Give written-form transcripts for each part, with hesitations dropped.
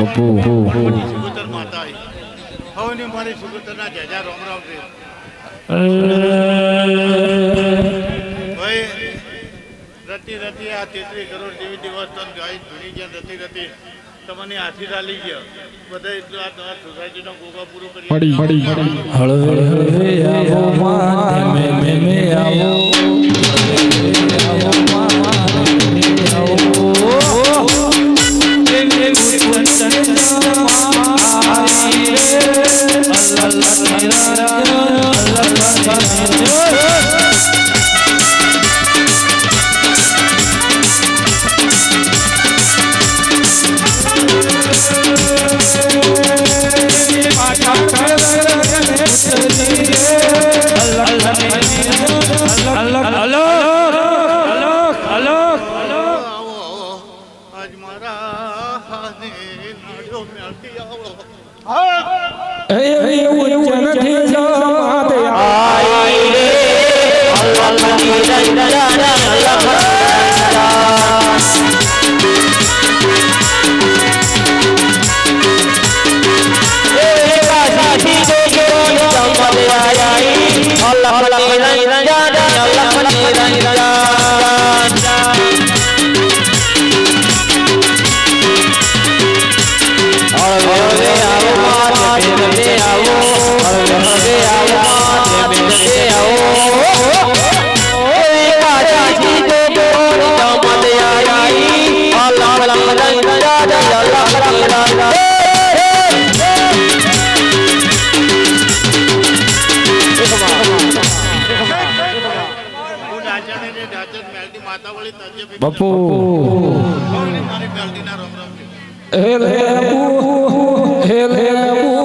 બપુ સુગુતર માતા હવની મારી સુગુતરના જજા રોમ રામ છે ભાઈ રતી રતી આ 33 કરોડ જેવી દિવસ તન ગાય ધૂણી જ્યાં રતી રતી તમને હાથી ચાલી ગયો બધા એટલું આ તમારા સોસાયટીનો ગોગા પૂરો કરી હળવે હળવે આવો માં ધીમે ધીમે આવો બપુ હે લેબુ હે લેબુ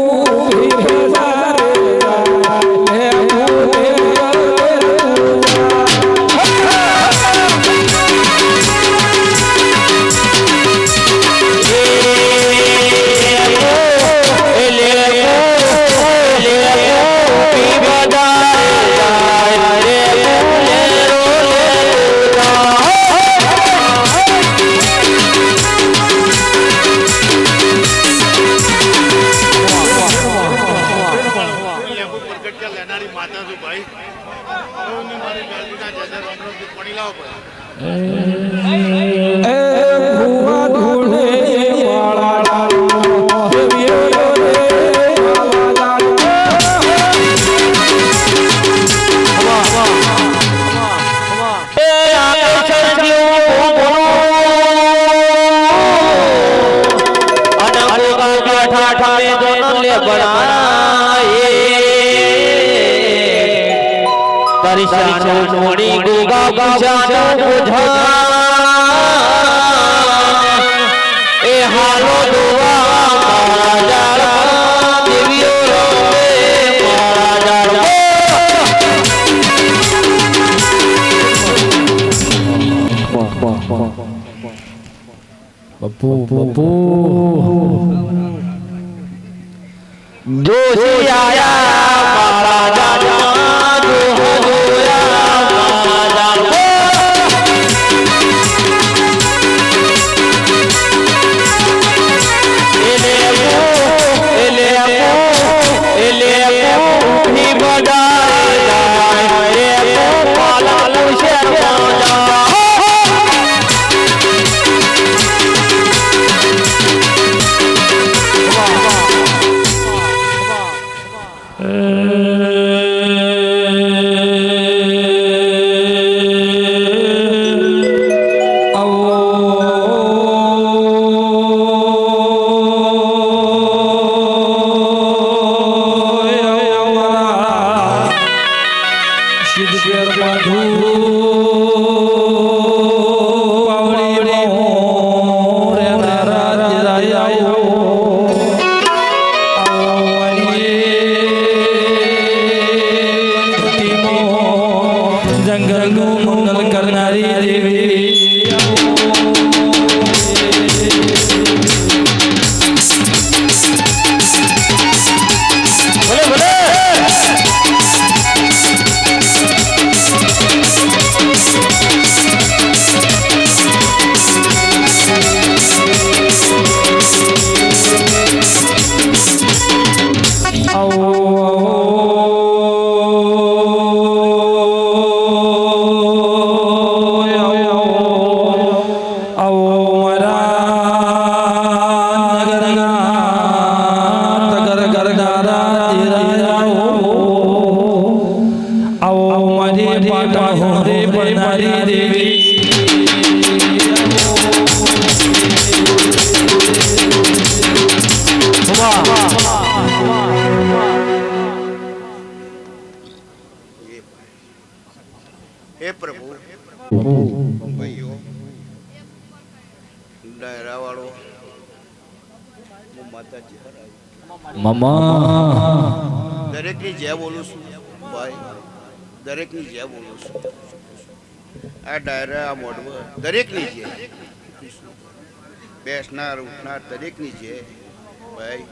બપુ જોશી આયા મારા દાદા જોયા મારા વાળો હું માતાજી હરાય મામા દરેકની જય બોલું છું ભાઈ, દરેકની જય બોલું છું. આ ડાયરા આ મોઢવા દરેકની જય, બેસનાર ઉઠનાર દરેકની જય ભાઈ.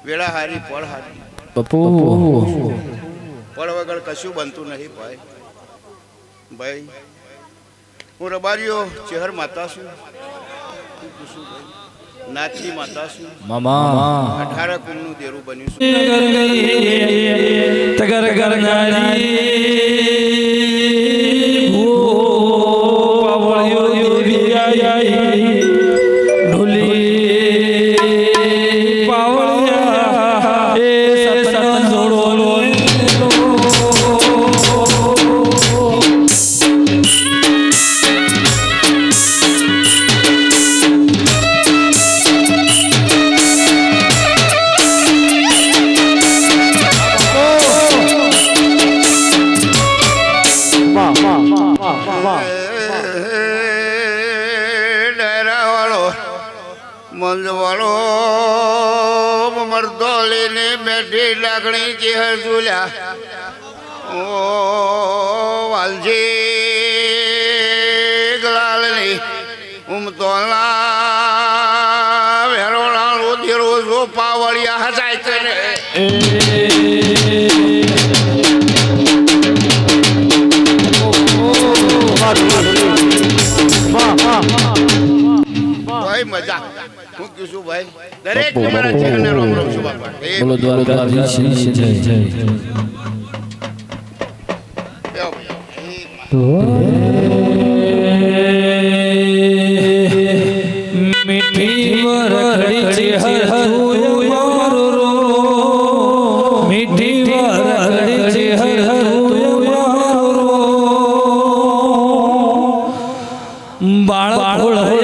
વેળા હારી પળ હારી, બાપુ પળ વગર કશું બનતું નહીં ભાઈ. ભાઈ હું રબારીઓ ચેહર માતા છું, નાચની માતા છું, મામા 18 કુલનું દેરું બન્યું છું. તગર કરનારી મંદવાળો મરદો લઈને બેઠી લાગણી ચેહર ઝૂલ્યા. ઓ વાલજી ગલાલની ઉમતોલા વેરોળા રોધીરો જો પાવળિયા હજાય કરે. ભાઈ મજા હું કહું છું ભાઈ, દરેક મારા ચહેરાને રામ રામ છું બાપા. બોલો દ્વારકાધીશ જય જય. મીઠી વરખડી ચેહર મારો રો, મીઠી વરખડી ચેહર મારો રો, બાળ બાળ હે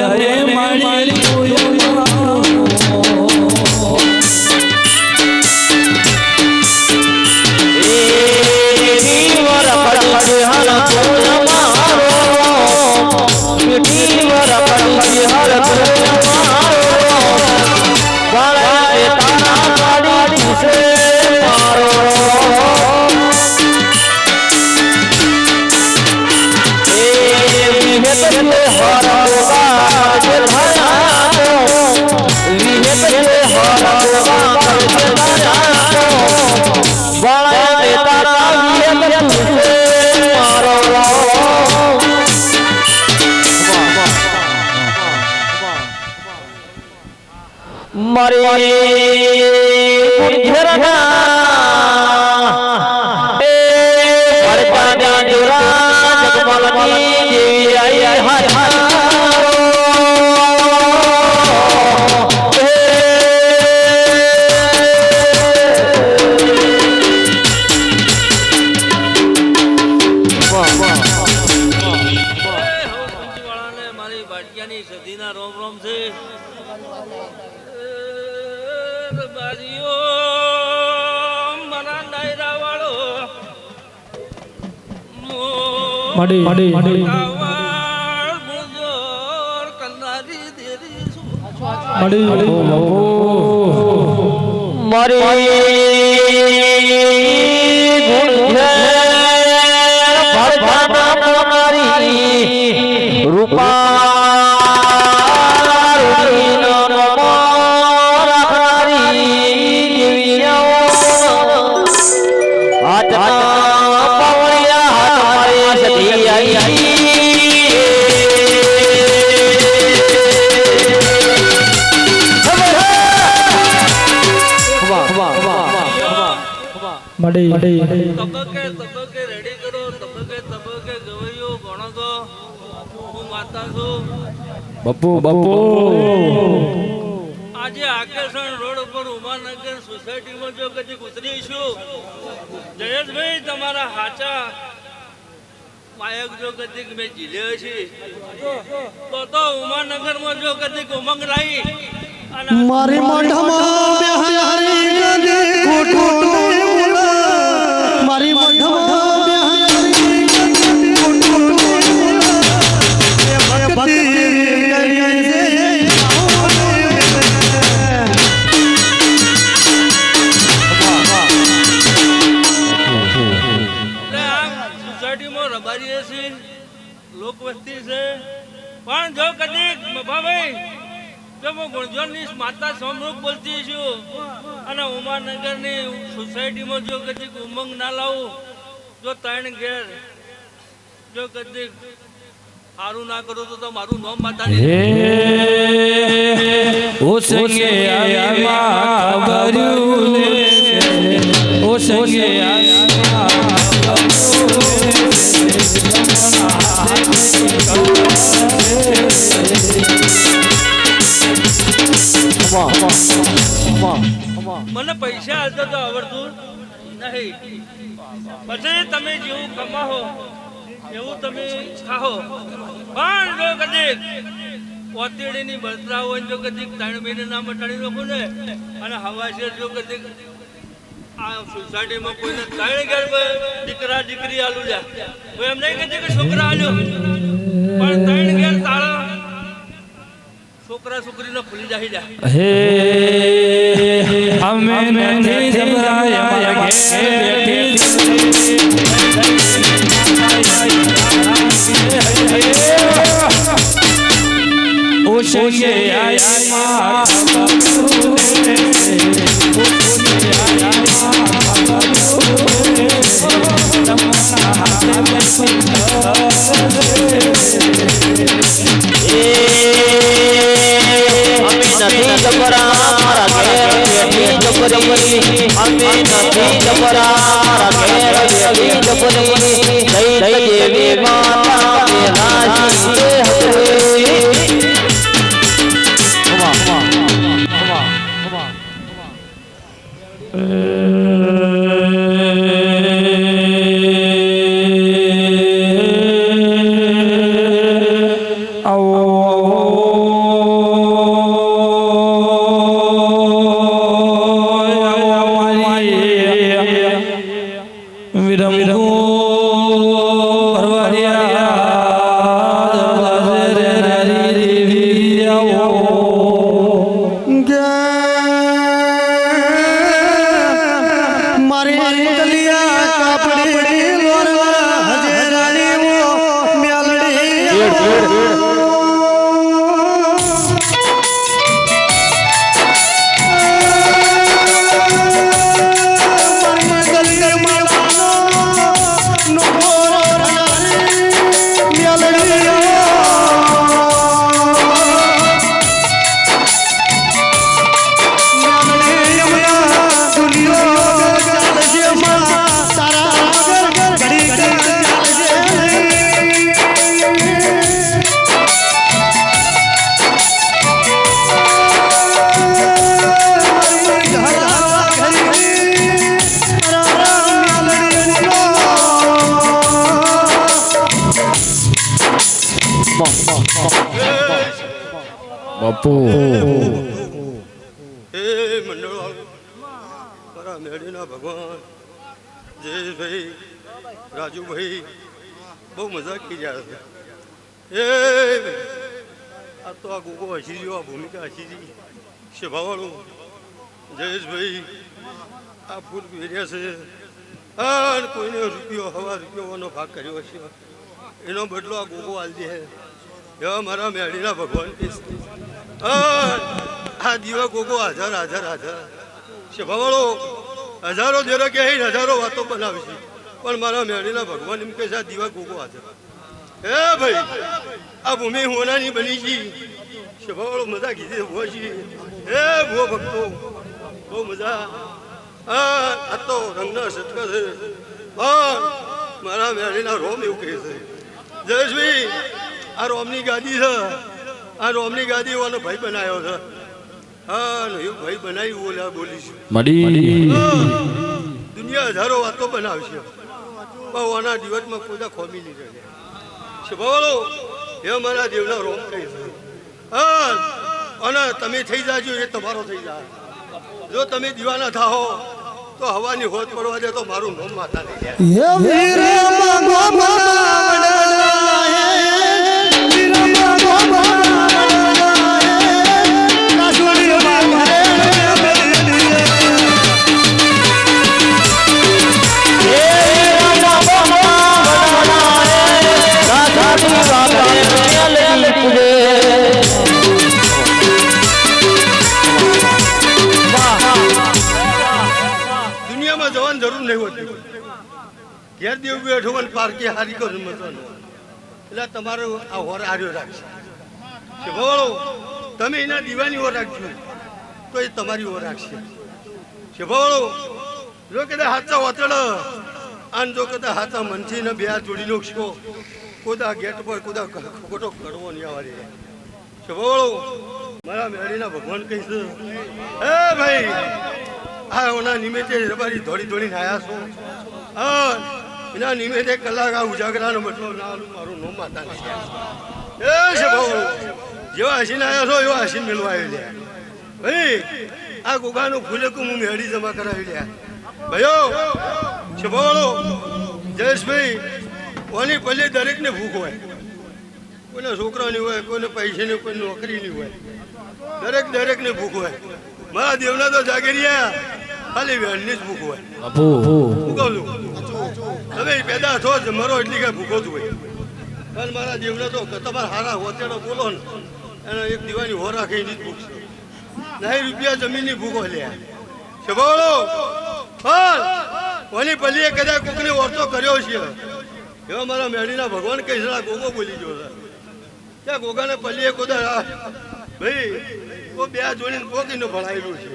મારી તબકે રેડી કરો, તબકે ગવૈયો ગણો. હું માતા છું બાપુ બાપુ. આજે આકેશન રોડ પર ઉમાનગર સોસાયટીમાં જો કદી ઉતરીશું, જયેશભાઈ તમારા હાચા માયક જો કદી મેં ઝીલ્યો છે તો ઉમાનગરમાં જો કદી ઉમંગ રહી મારી મોઢામાં બેહારી ગદે કોટો મારી મોઢામાં બેહારી ગદે કોટો ભક્તિ કરીએ પણ જો કદી મભાભાઈ જો હું ગુણજોનની માતા સમરૂપ બોલતી છું અને ઉમાનગરની સોસાયટીમાં જો કદી ઉમંગ ના લાવું જો ત્રણ ઘેર જો કદી સારું ના કરું તો મારું નામ માતાની ઓ સંગે આમાં ભર્યું ઓ સંગે મને પૈસા હાલતો તો આવડતું નહીં પછી તમે જેવું કમાવો એવું તમે ખાઓ પણ જો કદી ઓતેડીની બળતરા હોય જો કદી 3 મહિને ના મટાડી નાખો ને અને હવાશેર જો કદી આ સોસાયટીમાં કોઈને 3 ઘેર દીકરા દીકરી આલુ લ્યા કોઈ એમ નહીં કહેતી કે છોકરા આલ્યો પણ 3 ઘેર તાળા છોકરા છોકરીને ભૂલી જાય લ્યા હે અમે નથી જબરાય અમારા ઘેર ઓ સંગે આયા બાપુ હે મંડળ મારા મેળીના ભગવાન જયેશભાઈ રાજુભાઈ બહુ મજા કરી રહ્યા છે આ તો આ ગોગો હસી રહ્યો આ ભૂમિકા હસી રહી શભાવાળું જયેશભાઈ આ ફૂલ વેર્યા છે અને કોઈને રૂપિયોનો ભાગ કર્યો હશે એનો બદલો આ ગોગો હાલ દે એવા મારા મેળીના ભગવાન આ દીવા ગોગો હાજર શભાવાળો હજારો જરા કે હજારો વાતો બનાવશે પણ મારા મેળીના ભગવાન એમ કે છે આ દીવા ગોગો હાજર હે ભાઈ આ ભૂમિ હોનાની બની છે શભાવાળો મજા કીધી ભો છે હે ભો ભક્તો બહુ મજા આ તો રંગના સટકા છે પણ મારા મેળીના રોમ એવું કહે છે જયેશભાઈ આ રોમની ગાદી છે આ રોમની ગાદી એવાનો ભાઈ બનાવ્યો છે હા એવું ભાઈ બનાવી બોલીશું દુનિયા હજારો વાતો બનાવશે પણ આના દિવસમાં કોઈ ખોમી નહીં રહે શભાવાળો એ મારા દેવના રોમ કહે છે હા અને તમે થઈ જાજો એ તમારો થઈ જાય જો તમે દીવાના થાઓ તો હવાની હોત પડવા દે તો મારું નામ માતા નહીં જરૂર નહીં હોતી ઘેર દેવ બેઠો અને પારકી હારી કરું મતો એટલે તમારો આ હોર આર્યો રાખશે કે ભવાળો તમે એના દીવાની ઓર રાખજો તો એ તમારી ઓર રાખશે કે ભવાળો જો કદાચ હાથા વાતળ અને જો કદાચ હાથા મનથી ને બે હાથ જોડી નાખશો કોદા ગેટ પર કોદા ખોટો કરવો નહીં આવવાની કે ભવાળો મારા મેળીના ભગવાન કહીશ હે ભાઈ આ ઓના નિમિત્તે રબારી દોડી દોડીને આવ્યા છો હા એના નિમિત્તે કલાક આ ઉજાગરાનો મતલબ ના મારું નો માતા એ છે ભવાળો જેવા હસીને આવ્યા છો એવા હસીને મેળવા આવી લે ભાઈ આ ગોગાનું ફૂલેકું હું મેળી જમા કરાવી લે ભાઈઓ છે ભવાળો જયેશભાઈ ઓની પલ્લે દરેકને ભૂખ હોય કોઈને છોકરાની હોય કોઈને પૈસાની કોઈ નોકરીની હોય દરેકને ભૂખ હોય મારા દેવના તો જાગીરિયા ખાલી વેણની જ ભૂખ હોય બાપુ હું કહું છું તમે પેદા થો જ મરો એટલી કઈ ભૂખો જ હોય પણ મારા દેવના તો તમારા હારા હોતેડો બોલો ને એને એક દીવાની હો રાખે એની જ ભૂખ છે નહીં રૂપિયા જમીનની ભૂખો લે શભાળો પણ ઓની પલ્લીએ કદાચ કોકને ઓરતો કર્યો છે એવા મારા મેળીના ભગવાન કઈ જરા ગોગો બોલી ગયો છે ત્યાં ગોગાને પલ્લીએ કોદા ભાઈ ઓ બે જોડીને કોકીને ભણાયેલું છે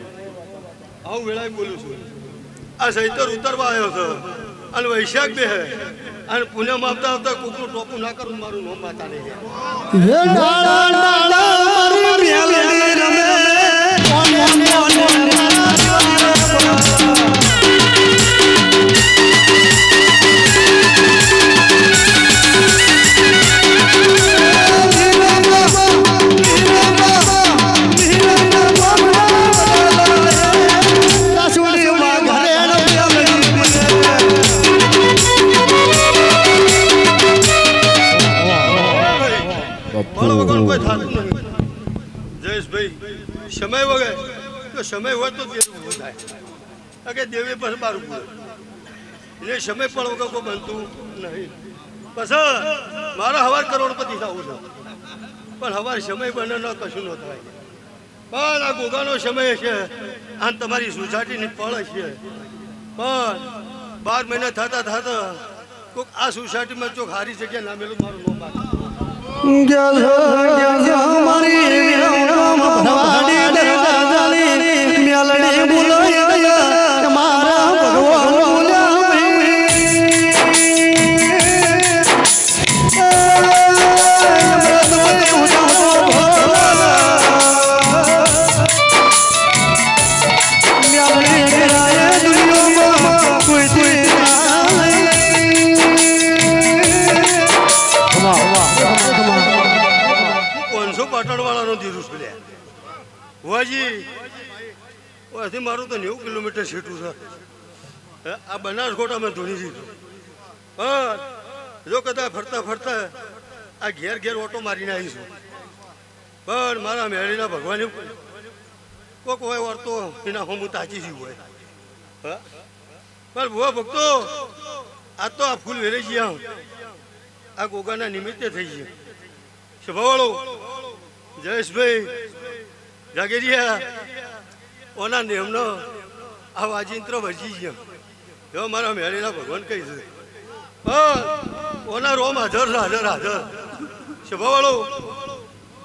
આવું વેળાએ બોલું છું આ સૈતર ઉતરવા આવ્યો છે અને વૈશાખ બે હે અને પુણ્યમાં આવતા આવતા કોકનું ટોપું ના કરું મારું નોમ માતા નહીં હે ડાળા ડાળા મારી મેલડી રમે ઓને ઓને જયેશભાઈ સમય વગર તો સમય હોય તો દેવું થાય કે દેવી પાસે બારું પડે એટલે સમય પણ વગર કોઈ બનતું નહીં પછી મારો હવાર કરોડપતિ થવું છે પણ હવાર સમય બને ન કશું ન થાય પણ આ ગોગાનો સમય છે અને તમારી સોસાયટીની પળ છે પણ 12 મહિના થતા કોઈક આ સોસાયટીમાં ચોક હારી જગ્યા નામેલું મારું નો બાકી મારી ભરવાડી મેલડી બોલાય મારા ભગવાન પાટણવાળાનો ધીરુસ પડ્યા હોવાજી ઓથી મારું તો 90 કિલોમીટર સીટું છે આ બનાસકોટામાં ધોની દીધું પણ જો કદાચ ફરતા આ ઘેર ઓટો મારીને આવીશું પણ મારા મેળીના ભગવાન એવું કોક હોય વર્તો એના હું તાચી જ હોય હા પણ ભુવા ભક્તો આ તો આ ફૂલ વેરાઈ ગયા આ ગોગાના નિમિત્તે થઈ ગયા શભાવાળો જયેશભાઈ જાગીરિયા ઓના નેમનો આ વાજિંત્ર વજી ગયા એવા મારા મેળીના ભગવાન કહી છે પણ ઓના રોમ હાજર શભાવાળો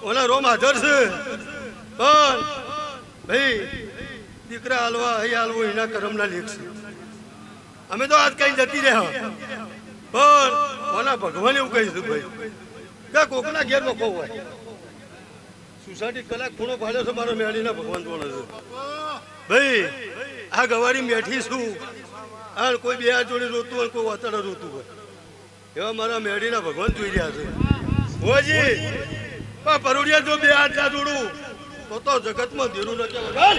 ઓના રોમ હાજર છે પણ ભાઈ દીકરા હાલવા અહીં હાલવો એના કરમના લેખ છે અમે તો આજ કઈ જતી રહ્યા પણ ઓના ભગવાન એવું કહીશું ભાઈ કે કોકના ઘેર મોકો હોય સોસાયટી કલાક ખૂણો પાડ્યો છે મારો મેળીના ભગવાન જોડે છે ભાઈ આ ગવારી મેઠી છું આ કોઈ બે હાથ જોડે રોતું હોય કોઈ વાતડા રોતું હોય એવા મારા મેળીના ભગવાન જોઈ રહ્યા છે હોજી પરોડિયા જો બે હાથ ના જોડું તો જગતમાં ધીરું ન કહેવાય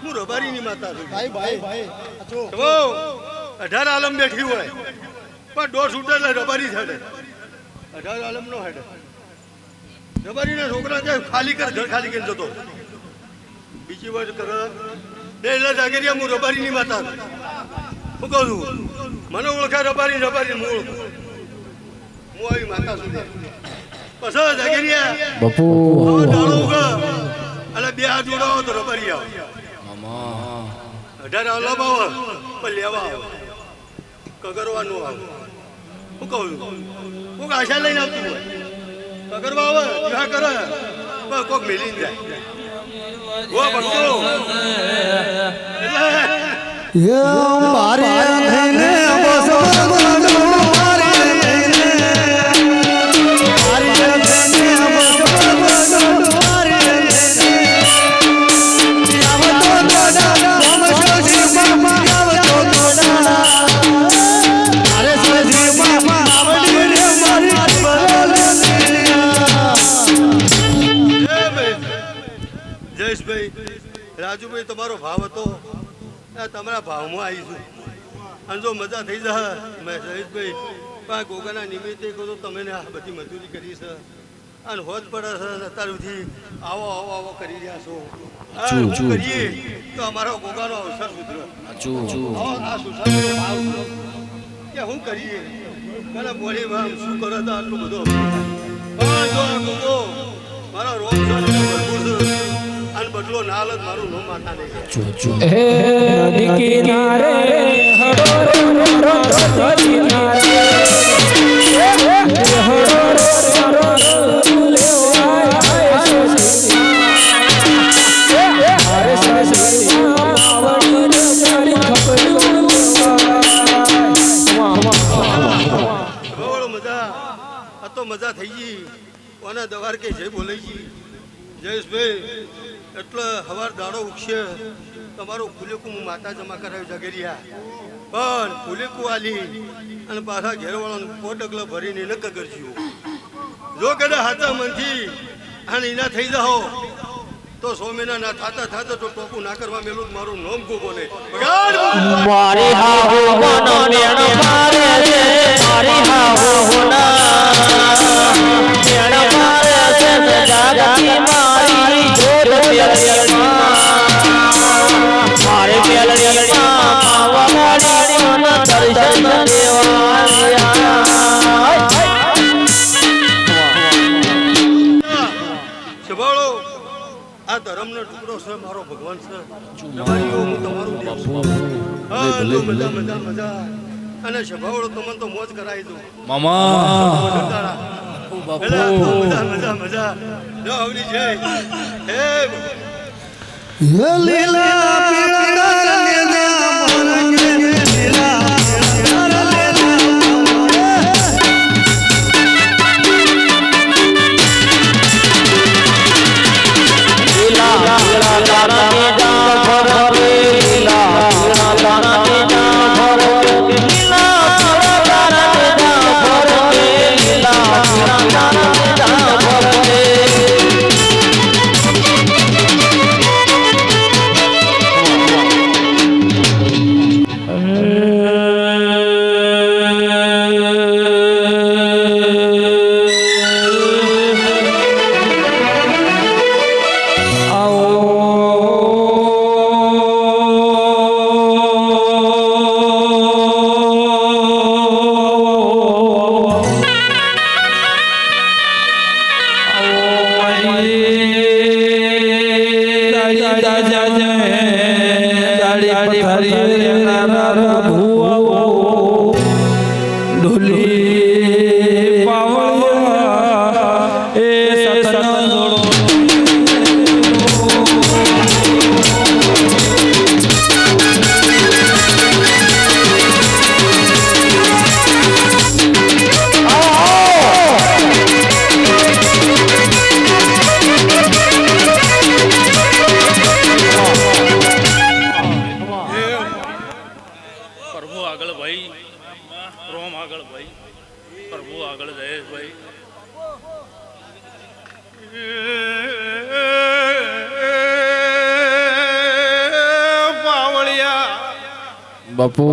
હું રબારીની માતા છું 18 આલમ બેઠી હોય પણ ડોર છૂટે એટલે રબારી થાય 18 આલમનો હેડે રબારીના છોકરા જાય ખાલી કર ઘર ખાલી કરીને જતો બીજી વાર કર બે એટલે જાગેરિયા હું રબારીની માતા હું કહું છું મને ઓળખા રબારી હું આવી માતા સુધી પછી જાગેરિયા બાપુ ડાળો ઉગા એટલે બે હાથ જોડાવો તો રબારી આવે 18 આલમ આવે પણ લેવા આવે કગરવાનું આવે હું કહું છું કોઈક આશા લઈને આવતું હોય કગરવા આવે વિવાહ કરે પણ કોઈક મેલી જાય ઓ ભક્તો મારી થઈને બસો મારી થઈને જયેશભાઈ રાજુભાઈ તમારો ભાવ હતો તમારા ભાવમાં આવીશું અને જો મજા થઈ જાય મેં જયેશભાઈ પણ ગોગાના નિમિત્તે કહું તો તમે આ બધી મજૂરી કરી છે અને હોજ પડે છે અત્યાર સુધી આવો આવો આવો કરી રહ્યા છો શું કરીએ તો અમારો ગોગાનો અવસર સુધરે આ સુસાઈડનો ભાવ કે શું કરીએ મને બોલી શું કરો તો આટલું બધું પણ જો આ ગોગો મારો રોગ ભરપૂર છે અને બદલો ના હાલત મારું નો માતા નહીં હે નદી કિનારે મજા થઈ ગઈ કોને દવાર કે જય બોલે જયેશભાઈ એટલે હવાર દાડો ઉગશે તમારું ફૂલેકું હું માતા જમા કરાવ્યું જગેરિયા પણ ફૂલેકું આલી અને પાછા ઘેરવાળાને પોટકલા ભરીને ન કરજો જો કદાચ હાથા મનથી અને એના થઈ જાઓ તો 100 મહિના ના થાતા તો ટોપું ના કરવા મેલું મારું નામ કો બોલે મારી હાહુ મનો મેણ મારે છે મારી હાહુ હોના મેણ મારે છે જાગતી મારી જોત પેલડીમાં મારે પેલડીમાં પાવાડી મન દર્શન દેવાયા સભાળો આ ધર્મનો ટુકડો છે મારો ભગવાન છે તમારી હું તમારું દેવ છું હા મજા મજા મજા અને સભાવડો તમને તો મોજ કરાવી દઉં મામા મજા મજા મજા જો આવડી છે હે લીલા પીળા બાપુ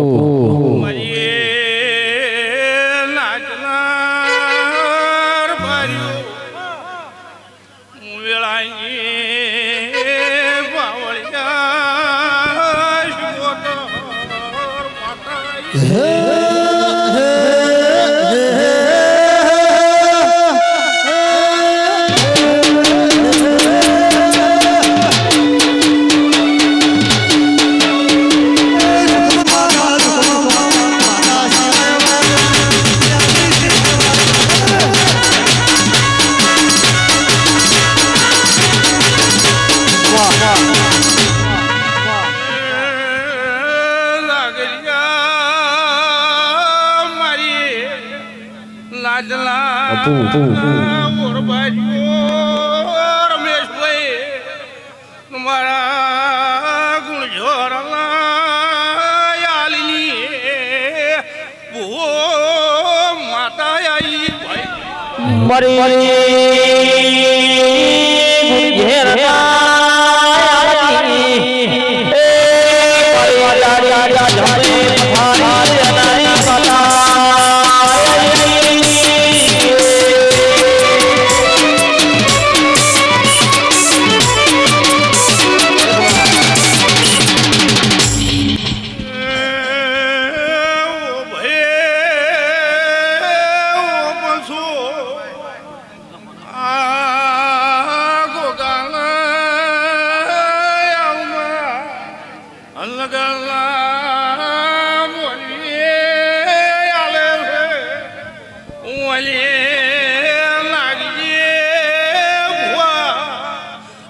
રમેશભાઈ મારા ગુણ જોરલી ભૂ માતા આવી ભાઈ મરી ઘેરના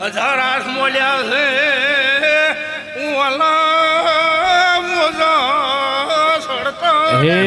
હજાર મોલ્યા છે ઓલા મોજા સડતા હે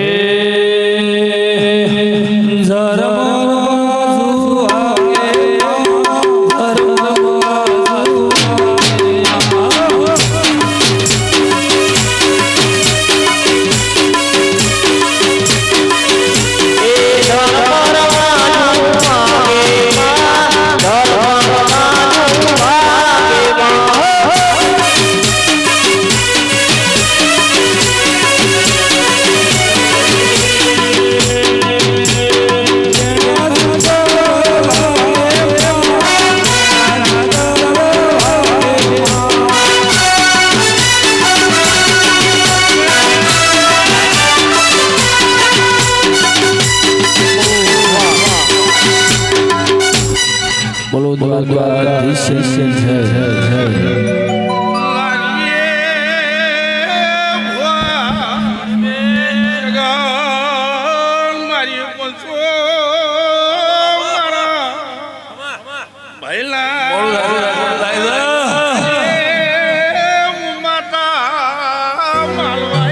બોલો દ્વારકાધીશ જય જય મારી પંચો માતા માલવા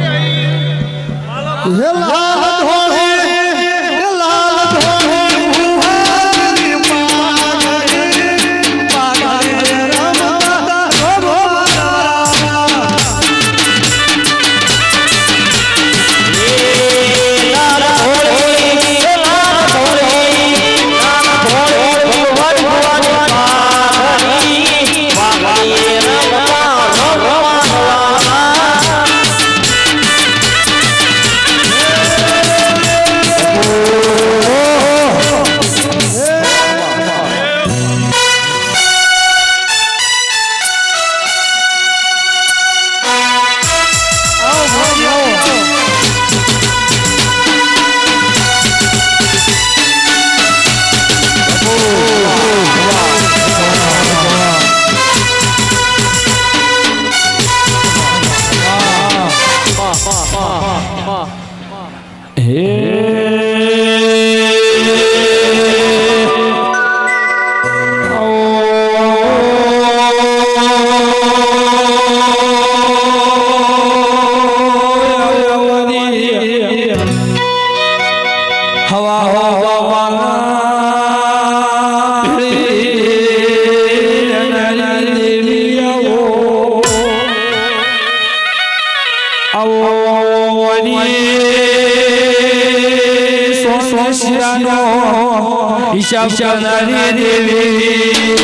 હિસાબ કરનારી દેવી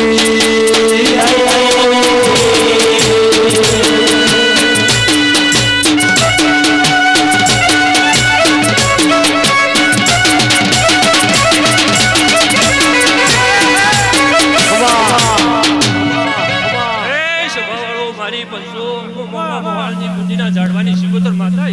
મારી પંચો ઝાડવાની સિકોતર માતા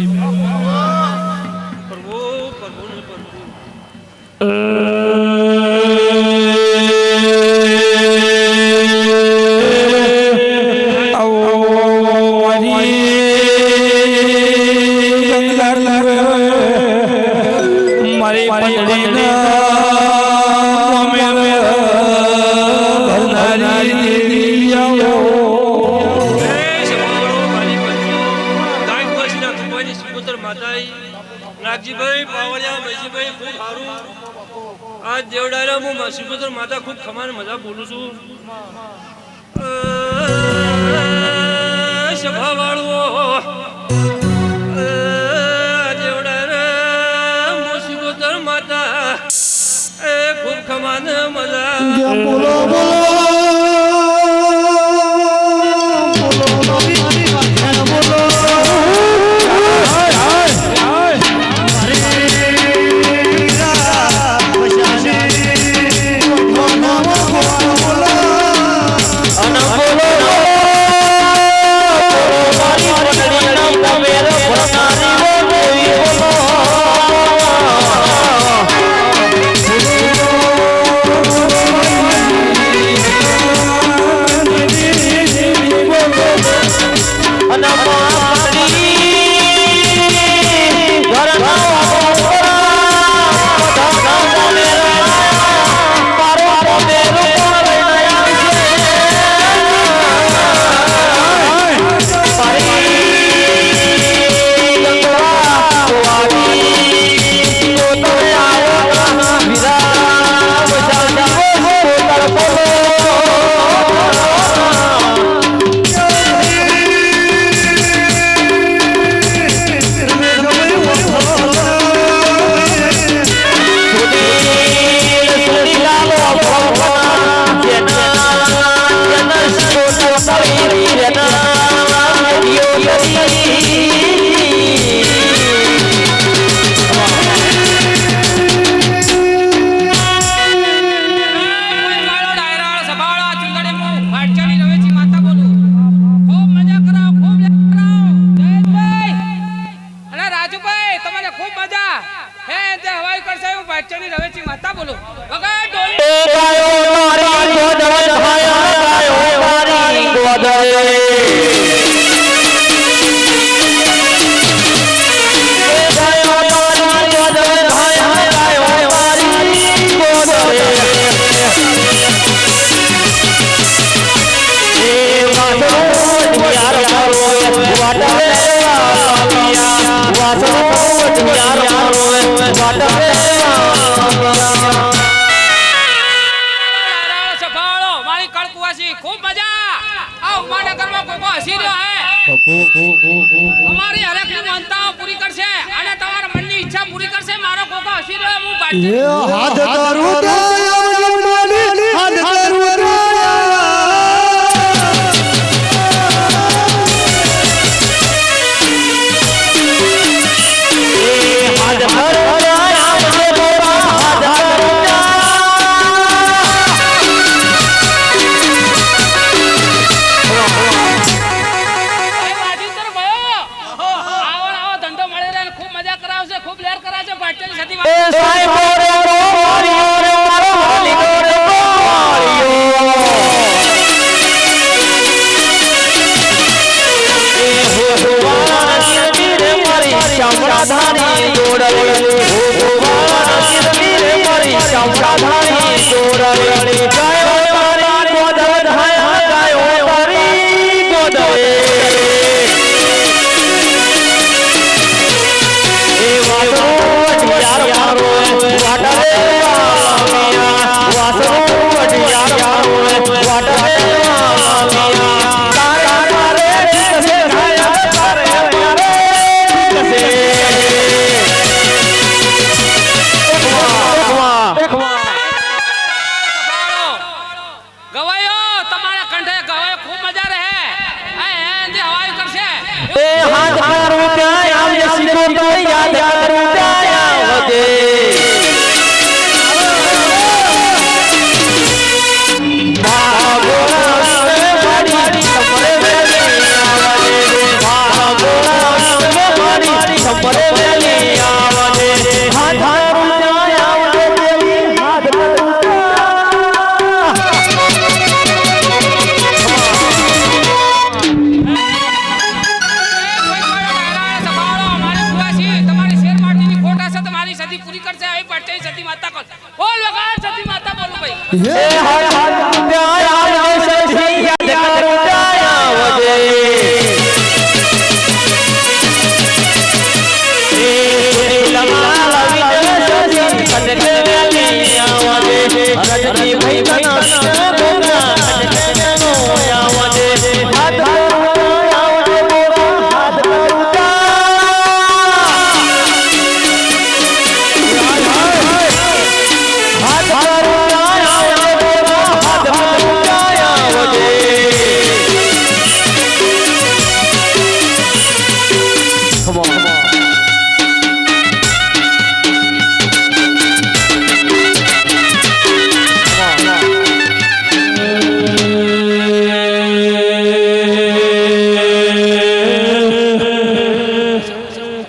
મારી સિકોતર માતા નાગજીભાઈ પાવળિયા મેજીભાઈ ખૂબ સારું આ દેવડાયરા હું સિકોતર માતા ખૂબ ખમાને મજા બોલું છું સભા વાળો દેવડાયરા હું સિકોતર માતા એ ખૂબ ખમાને મજા બોલો બોલો અમારી હરેક માનતાઓ પૂરી કરશે અને તમારા મનની ઈચ્છા પૂરી કરશે મારો કોકો હસી રહ્યો હું પાછી હાથ કરું હાથ કરું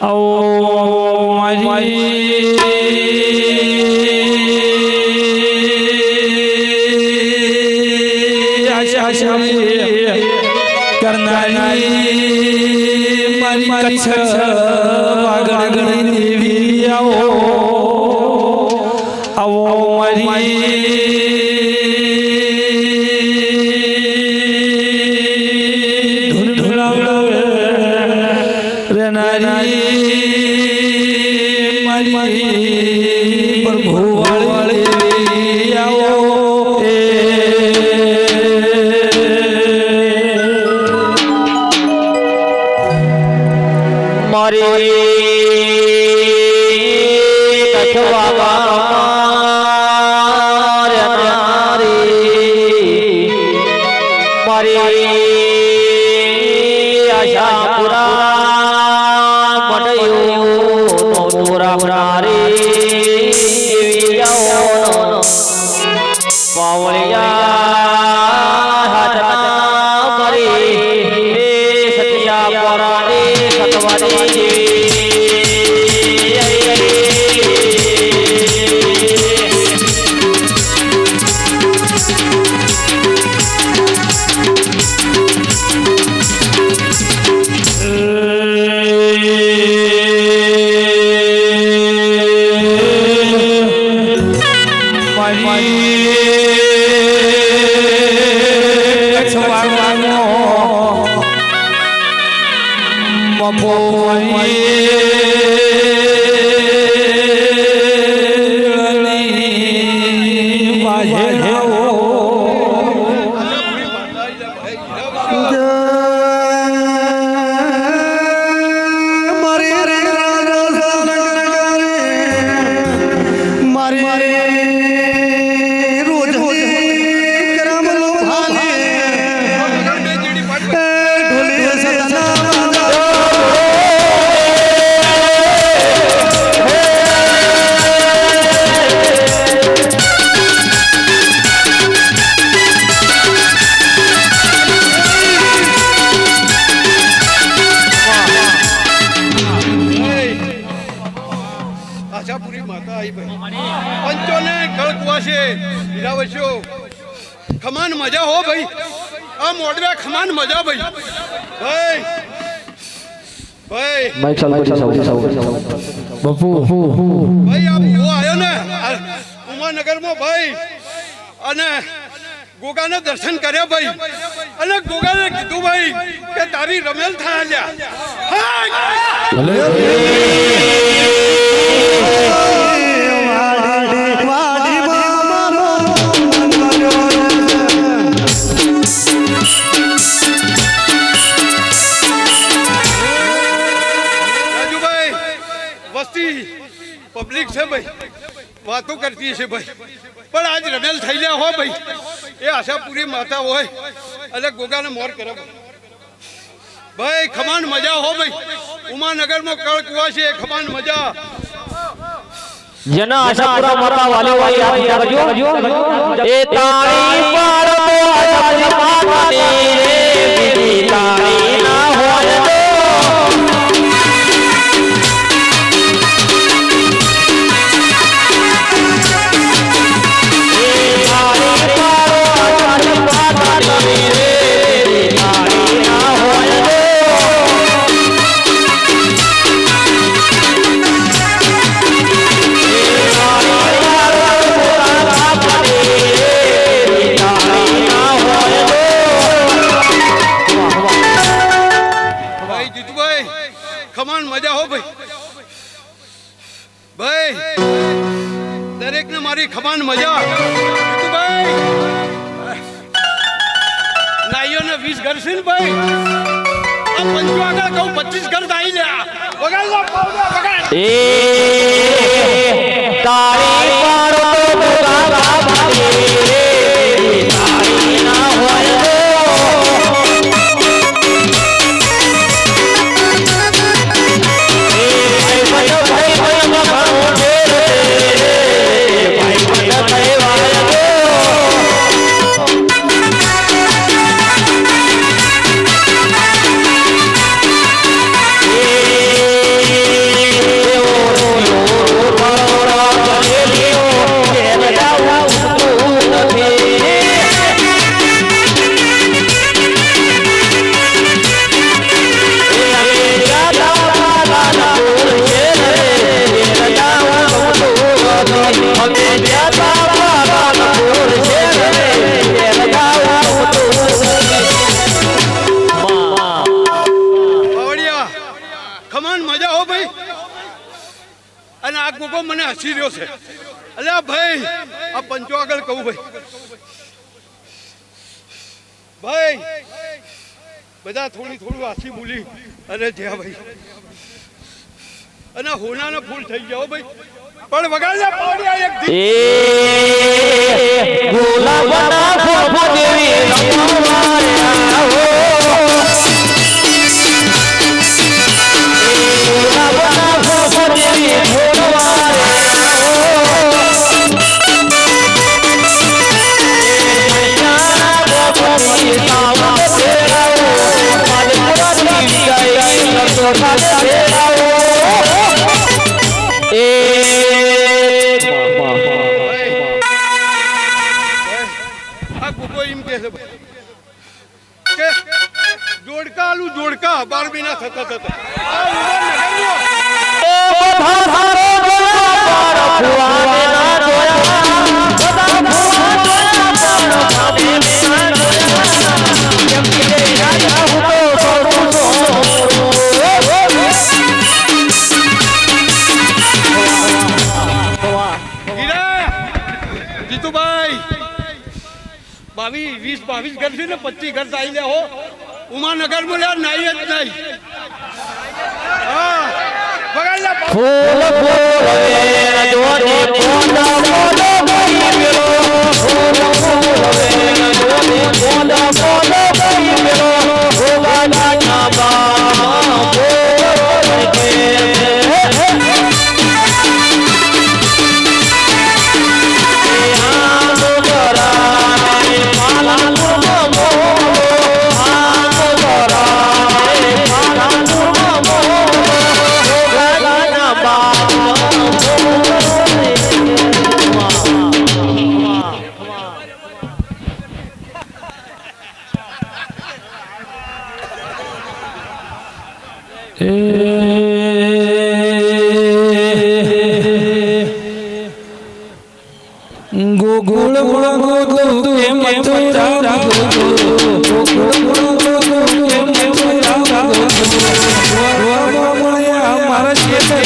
આવો મારી આશા કરનારી મારી કચ્છ વાગડની દેવી આવો મારી खमान मजा हो भाई आ मोडवे खमान मजा भाई भाई भाई बापू भाई आप वो आयो ने उमानगर में भाई अने गोगा ने दर्शन करे भाई अने गोगा ने कीधु भाई के तारी रमेल था ल्या पब्लिक से भाई बातों करती है भाई पर आज रमेल थई लिया हो भाई ये आशापुरी माता हो अलग गोगा ने मोर करा भाई खमान मजा हो भाई उमानगर में कल कुआ से खमान मजा जना आशापुरा माता वाले भाई आप करजो ए ताई पार तो आशापुरी माता ने बिदी ताई ना होय दो खमान मजा हो भाई भाई दरेक ने मारी खमान मजा तो भाई नाइयो ने 20 घर से भाई अब पंचो आगे कहूं 25 घर दाई ले बगल लो बगल ए तारी पारो तो गागा भाई तारी ना होय ભાઈ. અને આ ગોગો મને હસી રહ્યો છે. અલ્યા ભાઈ આ પંચો આગળ કહું ભાઈ બધા થોડું હાસી બોલી અને જ્યાં ભાઈ અને હોનાનો ફૂલ થઈ ગયો ભાઈ પણ વગાડ્યા પાડ્યા એક દી એ ગુલાબના ફૂલ દેવી રમવાયા હો ગુલાબના ફૂલ દેવી જોડકા 12 મહિના થતા જીતુભાઈ 22 ઘર છે ને 25 ઘર ચાલી લે હો ઉમાનગર માં લે નાઈ જ નહીં હા વગાડલા ફૂલ ફૂલ રે જોડે કોંડા બોલો ગઈ મેરો ફૂલ ફૂલ રે જોડે કોંડા બોલો ગઈ મેરો હોવાના નાબા બોલ કે ગોગુળ ગુળ ગોગુ કેમ મથુરા ગોગુ ગોગુળ ગુળ ગોગુ કેમ મથુરા ગોગુ વરવા મળ્યા મારા શેઠે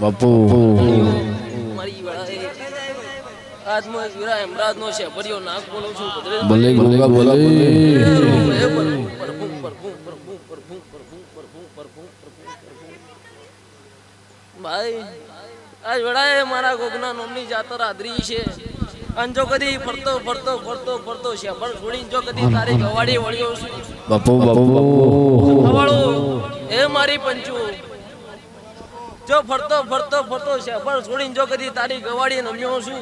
બાપુ મારી વાળા આત્મા વીરા હેમરાજ નો છે ભર્યો નાક બોલું છું ભલે ગોગા ભલે ભાઈ આજ વડાએ મારા ગોગના નોમની જાતર આદરી છે અંજો કદી ફરતો ફરતો ફરતો ફરતો છે પણ છોડીને જો કદી તારી ગવાડી વળ્યો છું બાપુ બાપુ હવાળો એ મારી પંચુ જો ફરતો ફરતો ફરતો છે પણ છોડીને જો કદી તારી ગવાડી નમ્યો છું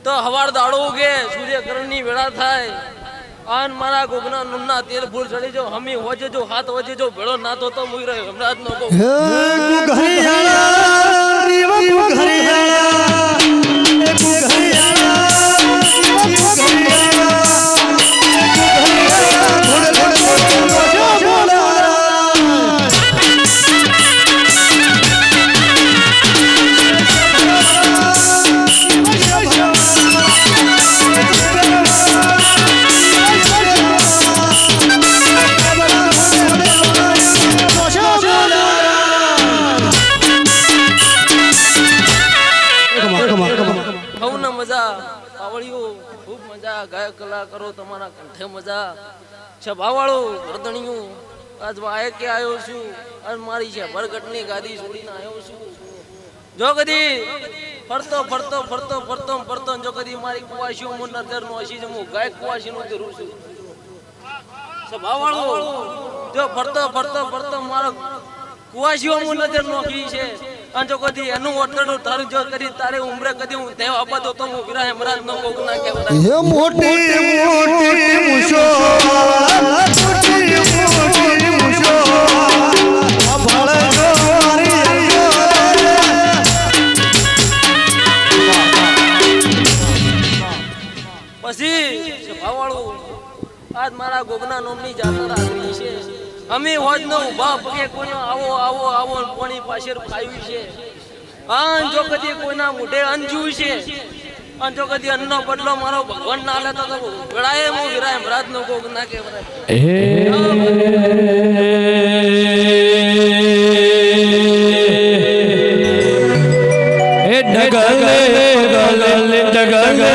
તો હવાર દાડો ઉગે સૂર્યકરણની વેળા થાય આન મારા ગોગના નુન્ના તેલ ફૂલ ચડી જો હમી હોજે જો હાથ હોજે જો ભેળો ના તો મુઈ રહ્યો હમણાં નો ગો હે કુઘરિયાળા રીવા કુઘરિયાળા એ ગાયક કલાકારો તમારા કંઠે મજા છબાવાળો વર્દણીયું આજ વાય કે આવ્યો છું અને મારી છે બરગટની ગાદી છોડીને આવ્યો છું જો કદી ફરતો ફરતો ફરતો ફરતો ફરતો જો કદી મારી કુવાશીઓ મુ નજર નો હસી જમું ગાયક કુવાશી નું જરૂર છું છબાવાળો જો ફરતો ફરતો ફરતો મારો કુવાશીઓ મુ નજર નો કી છે અને જો કદી એનું ઓટડું તારું જો કરી તારે ઉમરે કદી હું દેવ આપા દો તો હું વિરાય મરાજ નો કોક ના કેવડા હે મોટી મોટી મુશો મોટી મોટી મુશો અભળ જો પછી ભાવાળો આજ મારા ગોગના નોમની જાતર આદરી છે અમે હોજ નો ઉભા પગે કોઈ આવો આવો આવો કોની પાછળ ખાવી છે આન જો કદી કોઈના મોઢે અંજુ છે અને જો કદી અન્નનો બદલો મારો ભગવાન ના લેતો તો ગળાએ હું વિરાય મરાજ નો ગોગ ના કેવરાય એ ડગલે ગલે ડગલે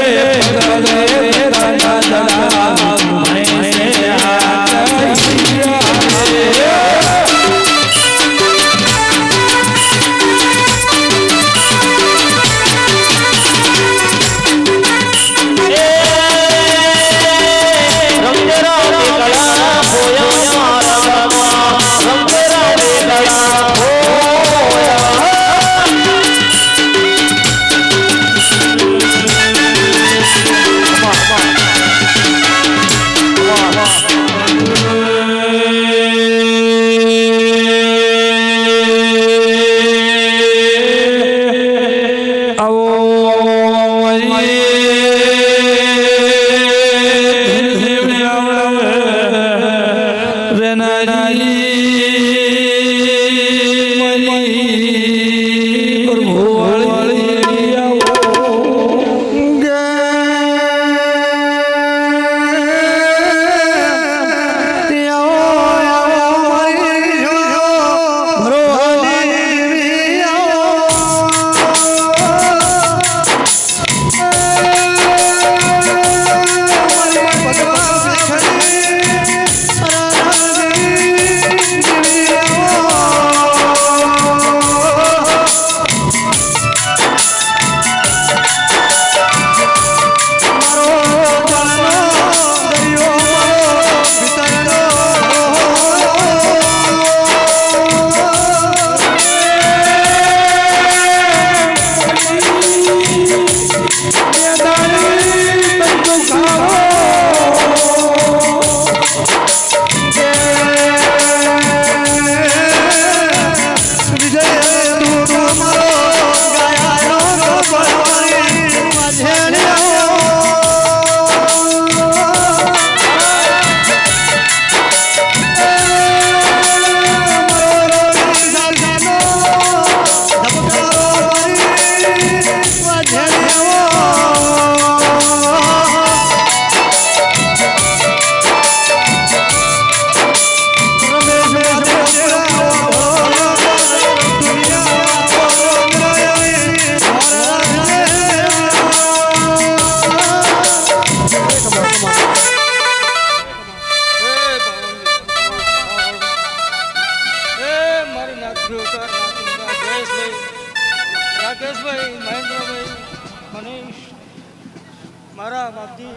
મારા બાપજી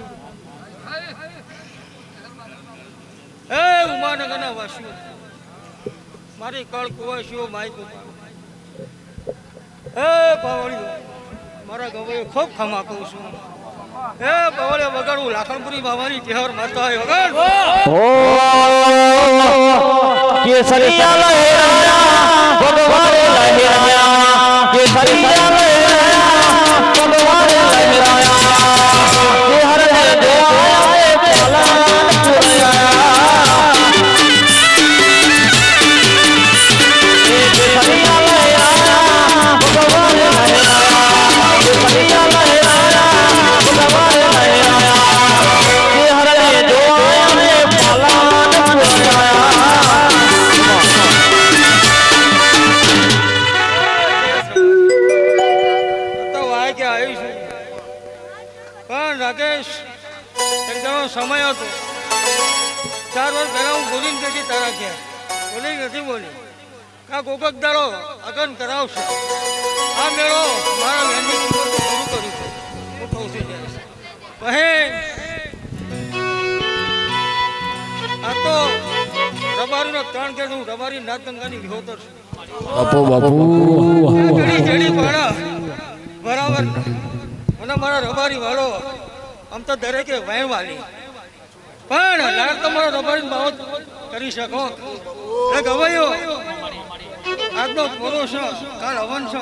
એ ઉમાનગરના વાસીઓ મારી કળ કુવાસીઓ માઈ કુપા એ પાવળીઓ મારા ગવાએ ખૂબ ખમા કહું છું એ બવળે વગાડું લાખણપુરી બાવાની તહેવાર માતા હોય વગાડ ઓ કેસરિયા લહેરાયા ભગવાન લહેરાયા કેસરિયા લહેરાયા ભગવાન લહેરાયા કે હર હર દેવાય પાલન પુરાયા કેસરિયા લહેરાયા ભગવાન લહેરાયા કેસરિયા લહેરાયા ભગવાન લહેરાયા કે હર હર દેવાય પાલન તો વાય કે આવીશું પણ રાકેશ એક જણો સમય હતો 4 વર્ષ પહેલા હું બોલીને પછી તારા ક્યાં બોલી નથી બોલી કા કોકક દાડો અગન કરાવશે આ મેળો મારા વેનની પૂરું કર્યું છે હું કહું છું બહેન આ તો રબારીનો ત્રણ કે હું રબારી નાથ ગંગાની વિહોતર છું બાપુ બાપુ જેડી જેડી પાડા બરાબર અને મારા રબારી વાળો આમ તો દરેકે વહેણ વાલી પણ લાગ તમારો રબારી બાબત કરી શકો એ ગવાયો આજનો પૂરો છે કાલ હવન છે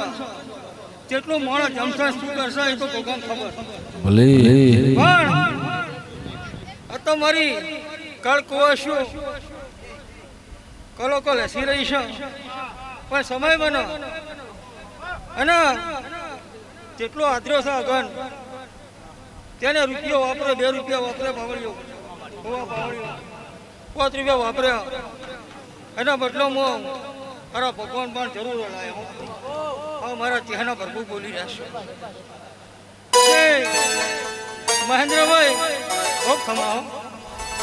જેટલું માણસ જમશે શું કરશે એ તો ભગવાન ખબર ભલે પણ આ તો મારી કળ કુવાશું કલો કલ હસી રહી છે પણ સમય બનો અને જેટલો આદર્યો છે અગન તેને રૂપિયો વાપરે 2 રૂપિયા વાપરે પાવળીઓ 5 રૂપિયા વાપરે એના બદલામાં મારા ભગવાન પણ જરૂર લાયો હવે મારા ચહેરા ભરપૂર બોલી રહેશે મહેન્દ્રભાઈ ખૂબ ખમાઓ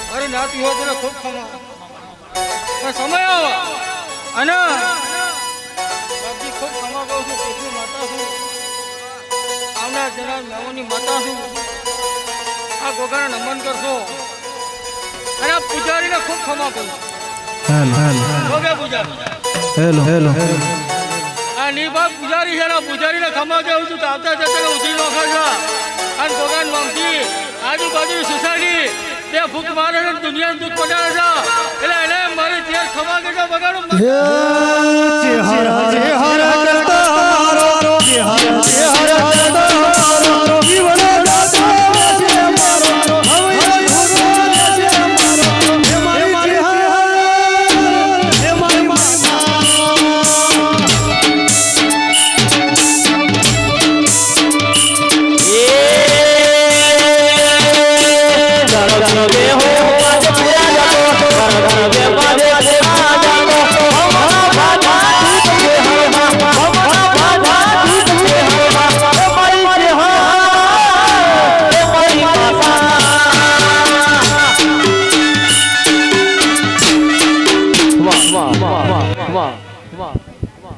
મારી નાતી હોત ને ખૂબ ખમાઓ પણ સમય આવો અને બાપજી ખૂબ ખમા કહું છું કેટલી માતા છું આવનાર જનાર મેવાની માતા છું આ ગોગાને નમન કરશો અને આ પૂજારીને ખૂબ ખમા કહું ગોગે પૂજારી હેલો આ નિભાગ પૂજારી છે ને પૂજારીને ખમા કહું છું તો આવતા જતા ઉઠી નોખા છે અને ગોગાન માંગતી આજુબાજુની સોસાયટી તે ભૂખ મારે છે દુનિયાનું દુઃખ પડાવે છે એટલે એને મારી ચેર ખમા કે બગાડું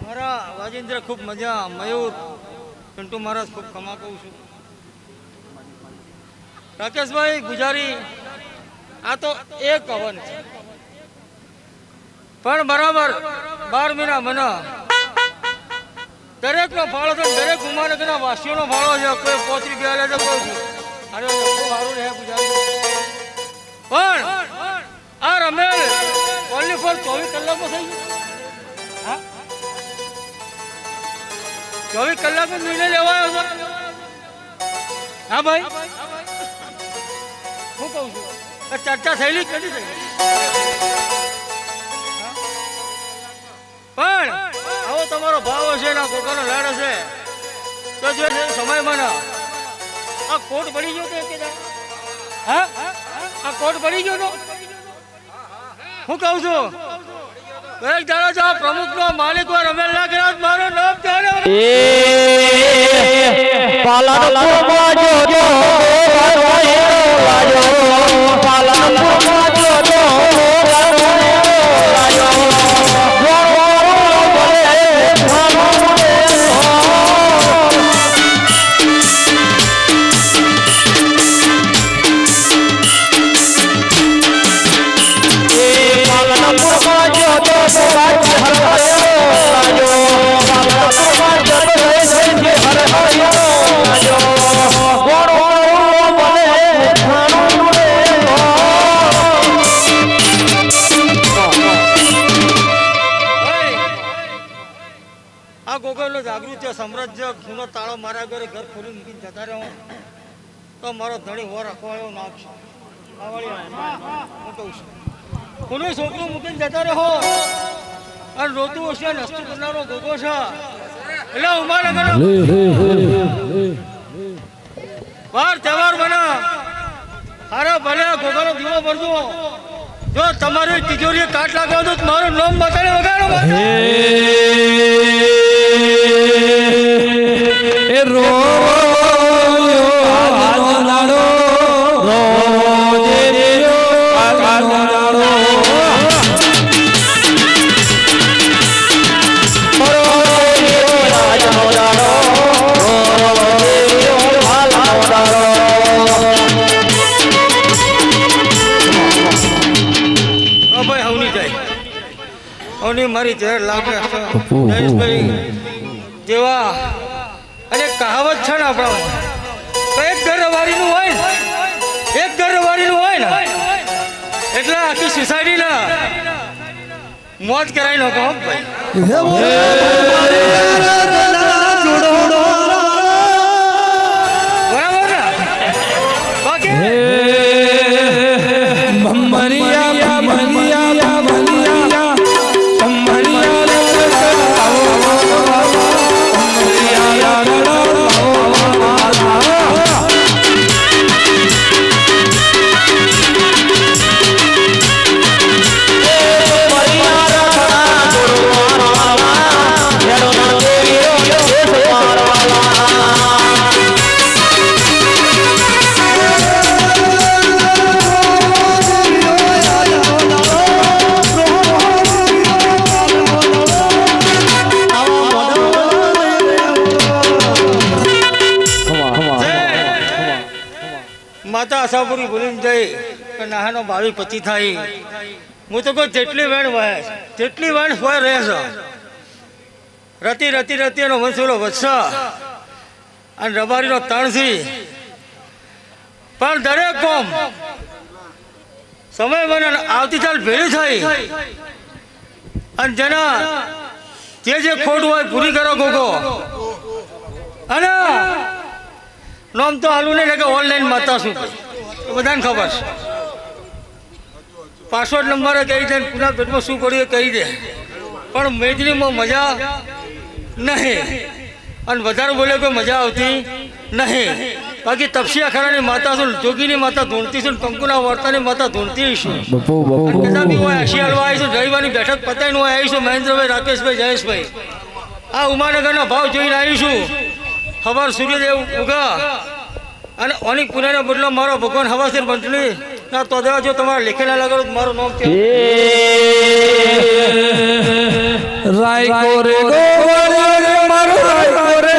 મારા વાજેન્દ્ર ખૂબ મજા મયુર પિન્ટુ મહારાજ ખૂબ ખમા કહું છું રાકેશભાઈ ગુજારી આ તો એક હવન છે પણ બરાબર 12 મહિના મને દરેકનો ફાળો છે દરેક ઉમાનગરના વાસીઓનો ફાળો છે કોઈ 5 રૂપિયા લે છે કોઈ અરે ખૂબ સારું રહે ગુજારી પણ આ રમેલ ઓનલી ફોર 24 કલાકમાં થઈ ગયું 24 કલાકનો નિર્ણય લેવાયો છે હા ભાઈ હું કહું છું ચર્ચા થયેલી કેટલી થઈ પણ આવો તમારો ભાવ હશે ને કોકાનો લાડ હશે તો જો સમય મને આ કોટ પડી ગયો તો હા આ કોટ પડી ગયો તો હું કહું છું એક દાડો જો પ્રમુખનો માલિક હોય રમેલ ના ગ્રાહક મારું નામ જાણે પાલન પુરમાજો જો રાજો પાલન પુરમાજો જો રાજો પાલન પુરમાજો જો એટલે જાગૃતિ સામ્રાજ્ય જૂનો તાળો મારા ઘરે ઘર ખોલી મૂકીને જતા રહ્યો તો મારો ધણી હો રાખવાયો નાખશે હું કહું છું કોનું છોકરું મૂકીને જતા રહ્યો અને રોતું હશે નસ્તું કરનારો ગોગો છે એટલે ઉમાનગર વાર તહેવાર બના હારા ભલે ગોગાનો દીવો ભરજો જો તમારી તિજોરી કાટ લાગ્યો તો મારું નામ બતાડે વગાડો એ રો નાડો રો મારી ઝેર લાગે જયેશભાઈ જેવા અને કહાવત છે ને આપણા એક ઘર રવારીનું હોય ને એક ઘર રવારીનું હોય ને એટલે આખી સોસાયટી ના મોજ કરાવી નાખો ભાઈ બરાબર ને બાકી ભમરિયા ભમરિયા ભમરિયા માતા આશાપુરી ભૂલીને જઈ કે નાહાનો ભાવિ પતિ થાય હું તો કોઈ જેટલી વેણ વહે જેટલી વેણ હોય રહે છે રતી રતી રતી એનો વંશોલો વધશે અને રબારીનો તણથી પણ દરેક કોમ સમય બને આવતીકાલ ભેળી થઈ અને જેના જે ખોટ હોય પૂરી કરો ગોગો અને નામ તો હાલું નહીં કે ઓનલાઈન માતા શું બધાને ખબર છે પાસવર્ડ નંબરે કહી દે પુના પેટમાં શું કર્યું એ કહી દે પણ મેજરીમાં મજા નહીં અને વધારે બોલે કોઈ મજા આવતી નહીં બાકી તપસી અખાડાની માતા છું જોગીની માતા ધૂણતી છું કંકુના વર્તાની માતા ધૂણતી છું કદાચ બી હોય આશી હલવા આવીશું રવિવારની બેઠક પતાવીને હોય આવીશું મહેન્દ્રભાઈ રાકેશભાઈ જયેશભાઈ આ ઉમાનગરના ભાવ જોઈને આવીશું ખબર સૂર્યદેવ ઉગા અને અનેક પુનાના બદલો મારો ભગવાન હવાસેર મંડળી ના તોદરા જો તમારા લેખેલા લગાડો મારું નામ છે રાય કોરે ગો મારો રાય કોરે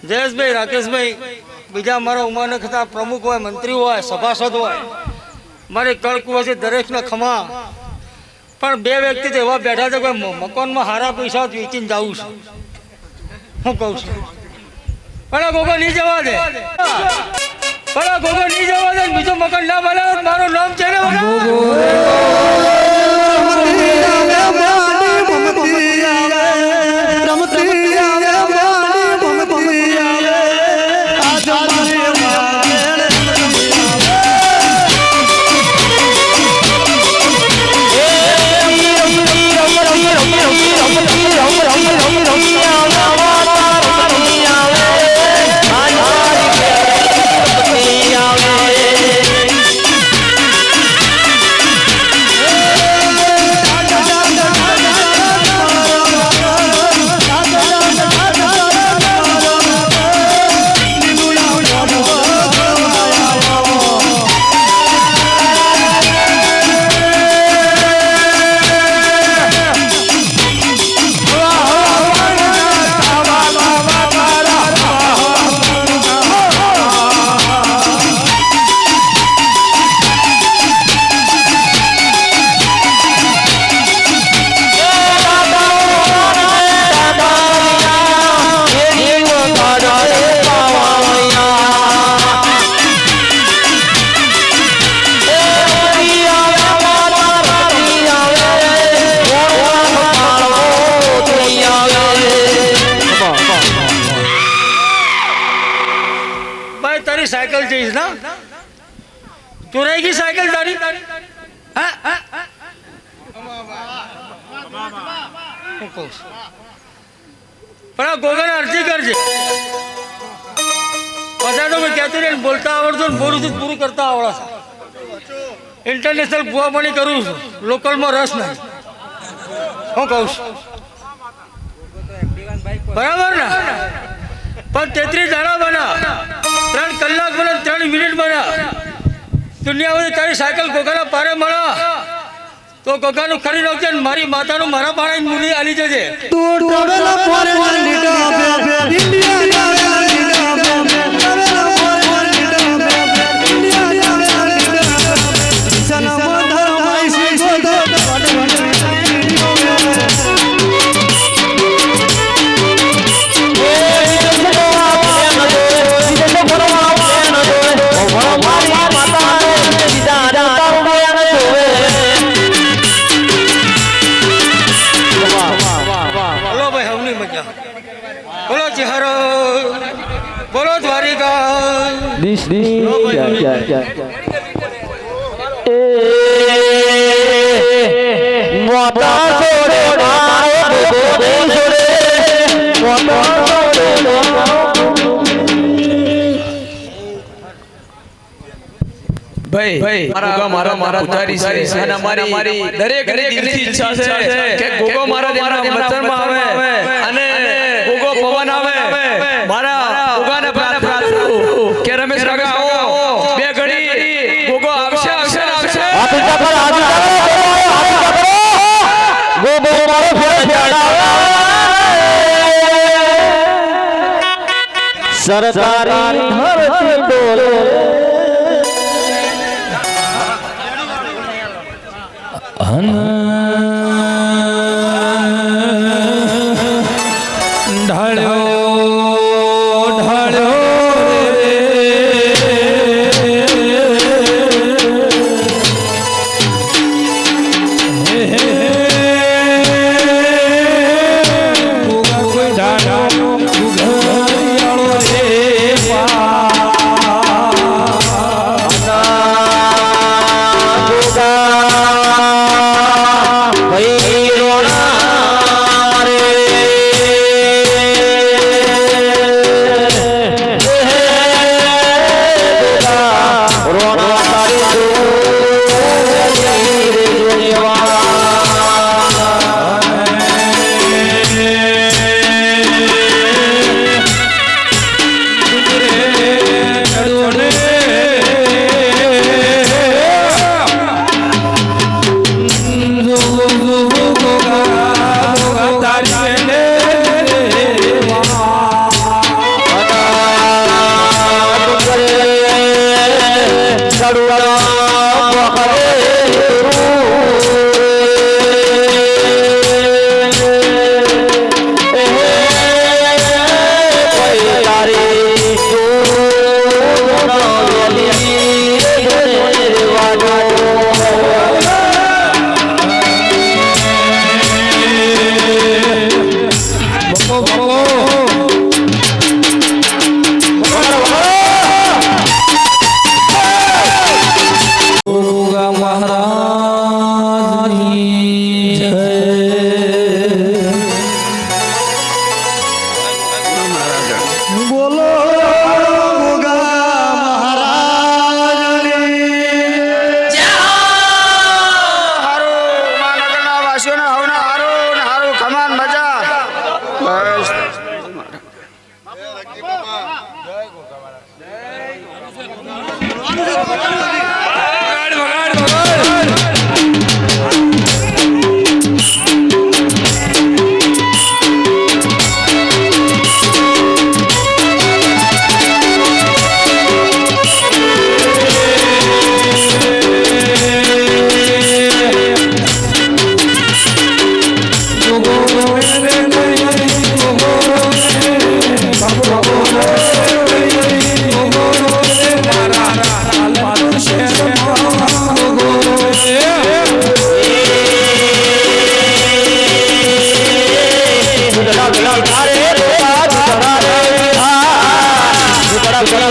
જયેશભાઈ રાકેશભાઈ બીજા મારા ઉમાનગર ખાતા પ્રમુખ હોય મંત્રી હોય સભાસદ હોય મારી કળકુવાસી દરેકના ખમા પણ બે વ્યક્તિ તો એવા બેઠા છે કે મકાનમાં હારા પૈસા વેચીને જવું છે હું કહું છું પણ ગોગો નહીં જવા દે પણ ગોગો નહીં જવા દે બીજું મકાન ના બનાવે મારું નામ છે ને તારી સાયકલ જઈશ ના ચોરાઈ ગઈ સાયકલ તારી હા હું કહું છું. પણ આ ગોગાને અરજી કરજે પછી તો મેં કહેતી રહી બોલતા આવડતું ને બોલું છું પૂરું કરતા આવડે છે. ઇન્ટરનેશનલ ભુવામણી કરું છું લોકલમાં રસ નહીં હું કહું છું બરાબર ને પણ 33 દાડા બના 3 કલાક બના 3 મિનિટ બના દુનિયામાં તારી સાયકલ ગોગાના પારે મળે તો ગોગાનું ખરી નાખજે મારી માતાનું મારા પાડે મૂલી આલી જજે તું ટવેલા પોરે લીડા ઇન્ડિયા બોલો ચહેરો બોલો દ્વારિકા ભાઈ મારા ઉતારી છે અને મારી દરેક દિલથી ઈચ્છા છે કે ગોગો મારા વતનમાં આવે અને ગોગો પવન આવે મારા ગોગાને પ્રાર્થના કે રમેશ કાકા આવો બે ઘડી ગોગો આવશે ગોગો મારો ફેર સરકારી ધરતી ડોલે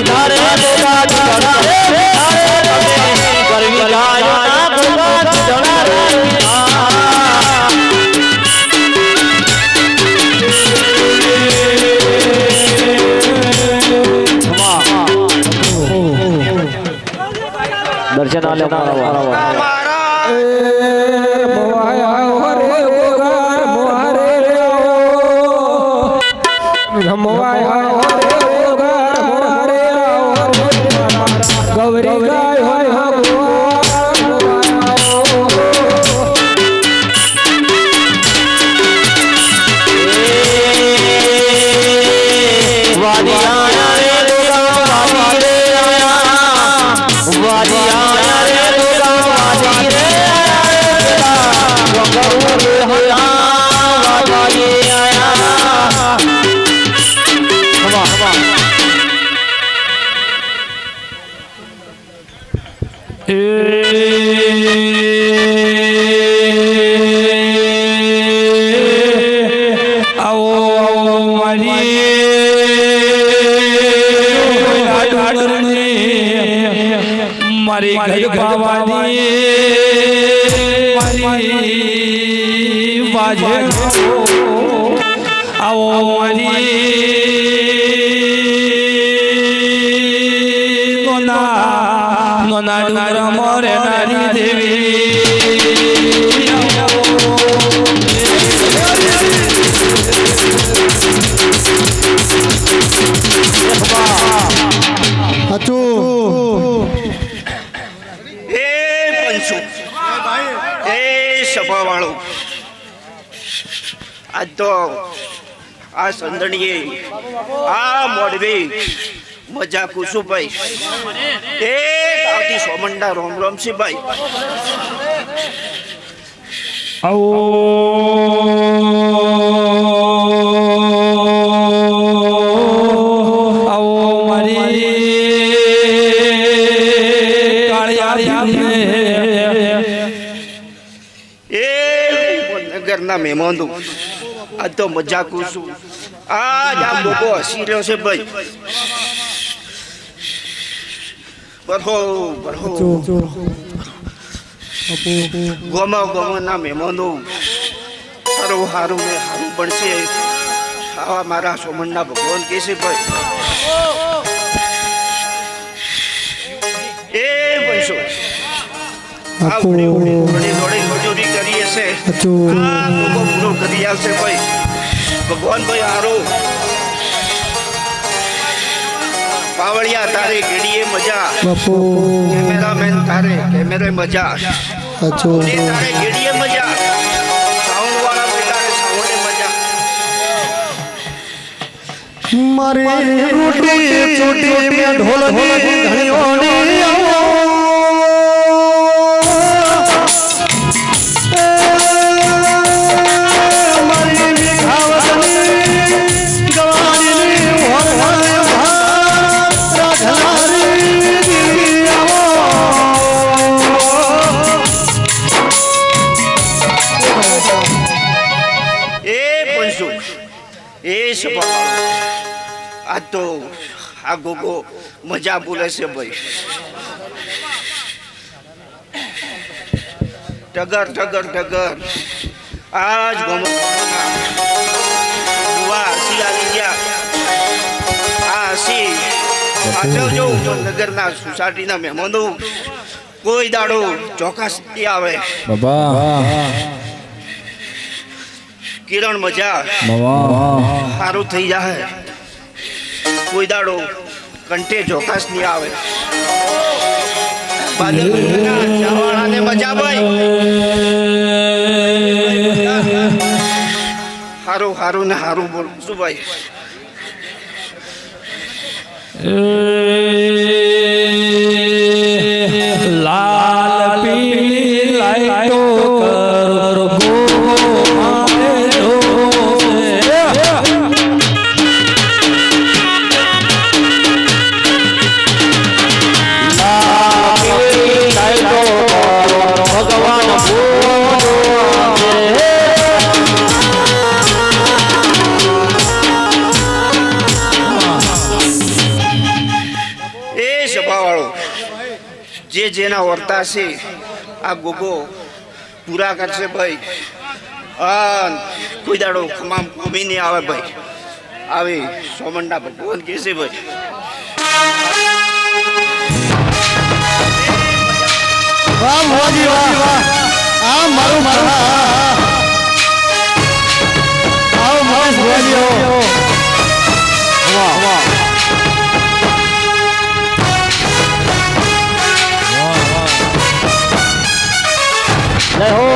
धारे દર્શન આલે ગૌરી ગાય મારી ભવાની મારી બાજે આવો મારી નોના ડુંગર મોરે નારી દેવી આજ તો આ સંદણીએ આ મોડવી મજા કુસુભાઈ એક આવતી સોમંડા રોમ રોમસીભાઈ આવો મારી નગરના મહેમાનો આજ તો મજા કુસું આજ આ લોકો હસી રહ્યો છે ભાઈ બરહો ગોમના મહેમાનો સારું સારું ને સારું બનશે આવા મારા સોમનના ભગવાન કે છે ભાઈ એ બનશો મજૂરી કરીએ છે પૂરો કરી આવશે ભાઈ ભગવાન ભાઈ હારો પાવળિયા તારે ઘડીએ મજા કેમેરામેન તારે કેમેરે મજા તારે ઘડીએ મજા સાઉન્ડ વાળા પેલા સાઉન્ડે મજા મારી રૂટી ચોટી મે ઢોલની ધણીઓની આવો મારી વિખાવતની ગવાડીની હોરવાય રાધલારી દીવી આવો એ પંસુ એ સભા આ તો આ ગોગો મજા બોલે છે ભાઈ ટગર ટગર ટગર આજ બુવા હસી આવી ગયા આ હસી સાચવજો નગરના સોસાયટીના મહેમાનો કોઈ દાડો ચોક્કસ આવે કિરણ મજા સારું થઈ જાય કોઈ દાડો કંઠે ચોક્કસ નહીં આવે ને મજા ભાઈ હારું હારું ને હારું બોલ શું ભાઈ લાલ પીલી લાઈટો કરો જે જેના વર્તા છે આ ગોગો પૂરા કરશે ભાઈ કોઈ દાડો ખમામ કોમી નહીં આવે ભાઈ આવી સોમંડા ભગવાન કે છે ભાઈ વાહ મોજી વાહ આ મારું મારા આવ મહેશ ભુવાજી વાહ વાહ જય હો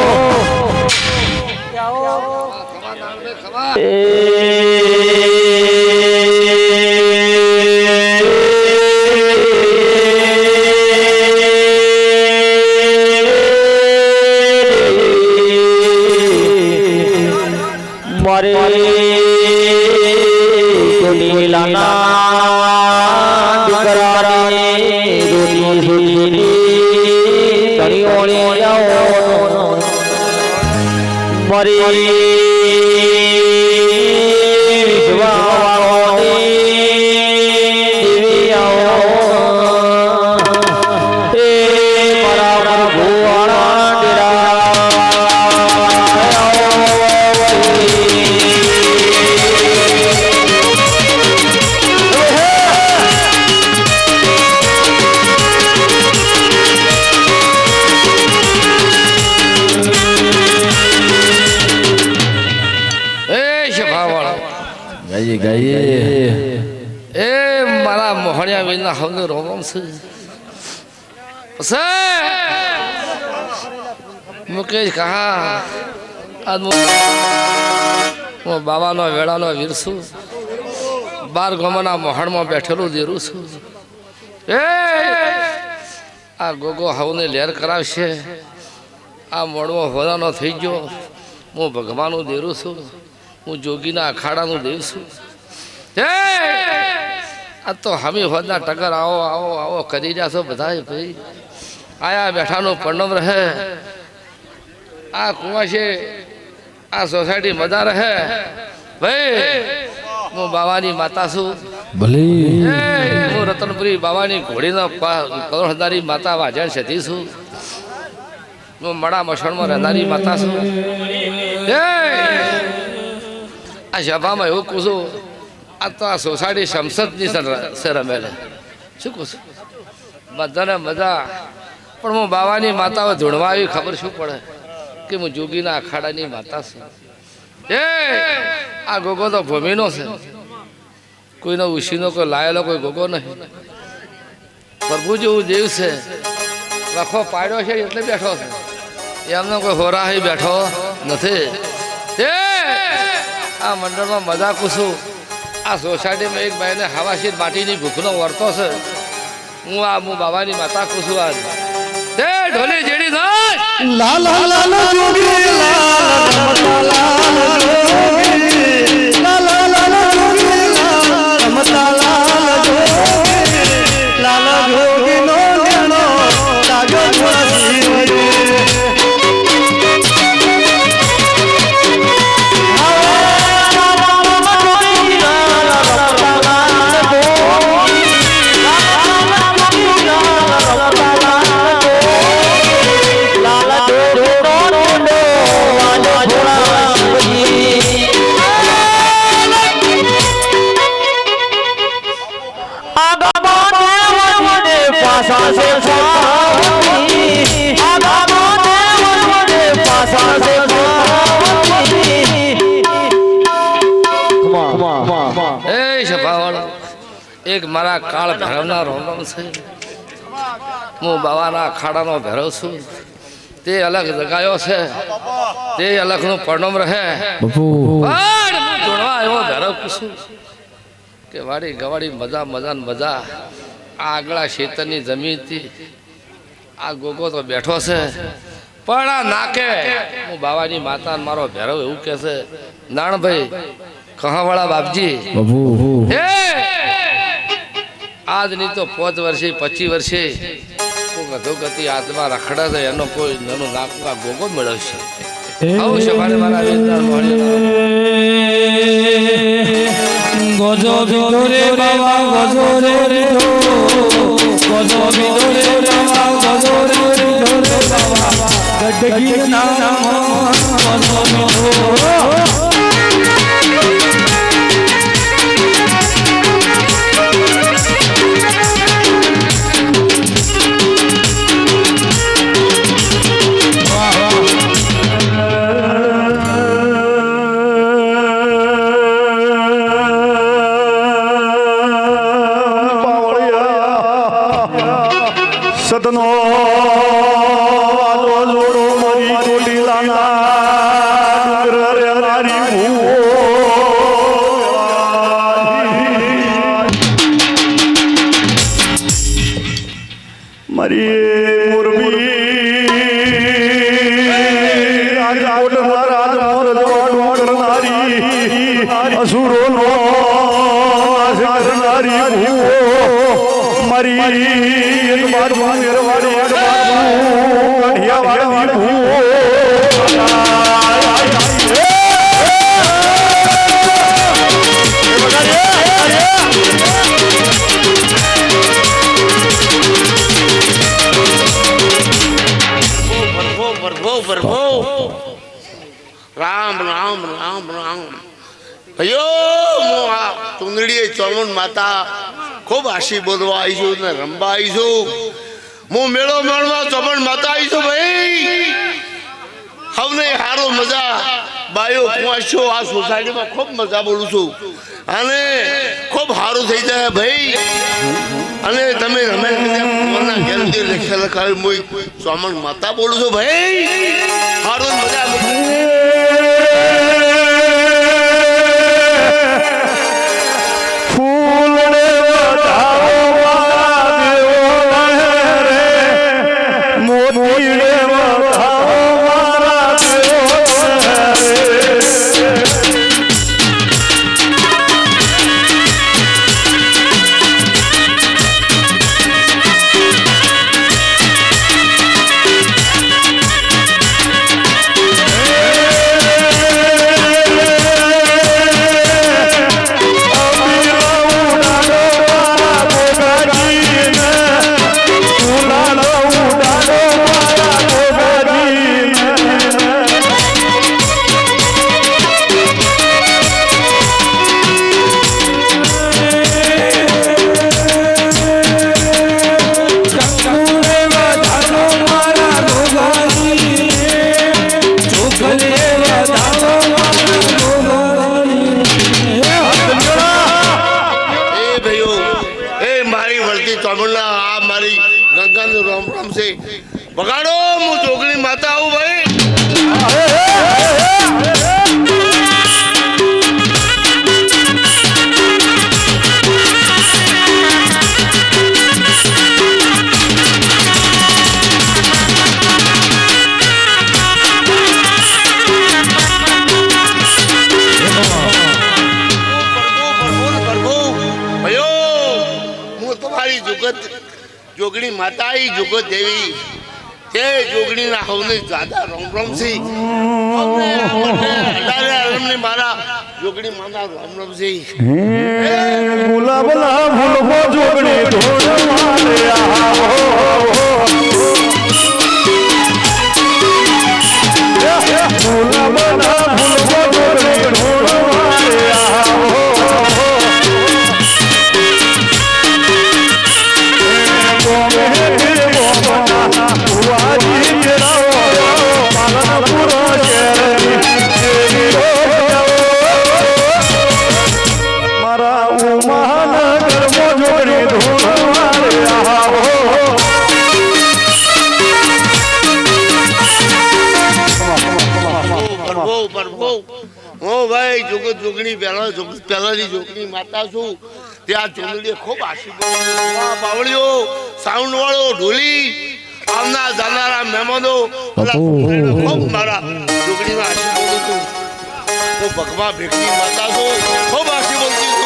મારે કોડીલાના દીકરાની રોટી સુધીની તણીઓને આવો મારી હવનો રોમ છે મુકેશ કહા આજ હું બાવાનો વેળાનો વીર છું 12 ગામના મોહણમાં બેઠેલું દેરું છું એ આ ગોગો હવને લહેર કરાવશે આ મોડમાં હોવાનો થઈ ગયો હું ભગવાનનું દેરું છું હું જોગીના અખાડાનું દેવ છું આ તો હમી હોદના ટગર આવો આવો આવો કરી રહ્યા છો બધા ભાઈ આયા બેઠાનું પરણમ રહે આ કુંવાશે આ સોસાયટી મજા રહે ભાઈ હું બાવાની માતા છું ભલે હું રતનપુરી બાવાની ઘોડીના કરોડધારી માતા વાજણ સતી છું હું મડા મસણમાં રહેનારી માતા છું આ સભામાં એવું કહું છું આ તો આ સોસાયટી સંસદની છે રમેલે શું કહું છું બધાને મજા પણ હું બાવાની માતાઓ ધૂણવા આવી ખબર શું પડે કે હું જોગીના અખાડાની માતા છું એ આ ગોગો તો ભૂમિનો છે કોઈનો ઉશીનો કોઈ લાયેલો કોઈ ગોગો નહીં પ્રભુ જેવું દેવ છે લખો પાડ્યો છે એટલે બેઠો છે એમને કોઈ હોરાહી બેઠો નથી આ મંડળમાં મજા કુશું આ સોસાયટીમાં એક ભાઈને હવાશીર માટીની ભૂખનો વર્તો છે હું બાબાની માતા કુશું આજ ઢોલી જેડી લા લા લા લા જોગી લા લા લા લા જોગી રમતા લાલ જોગી લાલ જોગી નો લેણો લાગો છોડી એક મારા કાળ ભૈરવના રોમમ છે હું બાવાના અખાડાનો ભૈરવ છું તે અલગ જગાયો છે તે અલગનું પરણમ રહે જોડવા એવો ભૈરવ પૂછું કે વાડી ગવાડી મજા મજા ને મજા આ આગલા ખેતરની જમીન હતી આ ગોગો તો બેઠો છે પણ આ નાકે હું બાવાની માતા મારો ભૈરવ એવું કહે છે નાણભાઈ કહાવાળા બાપજી આજની તો 5 વર્ષે 25 વર્ષે કોઈ અધોગતિ આત્મા રખડા છે એનો કોઈ નાનું નાકમાં ગોગો મેળવશે આવું છે મારા વેદના ગોજો બીજો રે બાબા ગોજો રે બીજો ગોજો બીજો રે બાબા ગોજો રે બીજો રે બાબા ગડગી નામ ગોજો બીજો સતનો આલો લોડો મારી ચોટીલાના ડુંગર રે મારી ભૂવો મારી મોરબી રાજકોટ મહારાજ મોરજવાડું કરનારી અસુરો નો કરનારી ભૂવો મારી એક બાજુ મેરવાડી એક બાજુ કાઠિયાવાડી ભૂવો રામ રામ રામ રામ અયો હું આ ચુંદડીએ ચોમણ માતા ખૂબ આશી બોલવા આવી છું ને રંબા આવી છું હું મેળો માણવા ચોમણ માતા આવી છું ભાઈ હવે હારો મજા બાયો કુવાશો આ સોસાયટીમાં ખૂબ મજા બોલું છું અને ખૂબ સારું થઈ જાય ભાઈ અને તમે રમે મના ગેરંટી લખેલા કાળ ચોમણ માતા બોલું છું ભાઈ સારું મજા બગાડો હું જોગણી માતા આવું ભાઈ તમારી જોગણી માતા જુગત દેવી તે જોગણી ના હવને દાદા રોમ રોમ સી મારા જોગણી માતા રોમ રોમ સી ગુલાબલા ભૂલવો જોગણી ઢોળ મારે આવો ગુલાબલા ભૂલવો જોગણી ઢોળ મારે આવો જોગણી પહેલાની જોગણી માતા છું ત્યાં ચુંદડીએ ખૂબ આશીર્વાદ બાવળીઓ સાઉન્ડ વાળો ઢોલી આવનાર જાનારા મહેમાનો ખૂબ મારા જોગણીના આશીર્વાદ છું હું ભગવાન ભેટની માતા છું ખૂબ આશીર્વાદ છું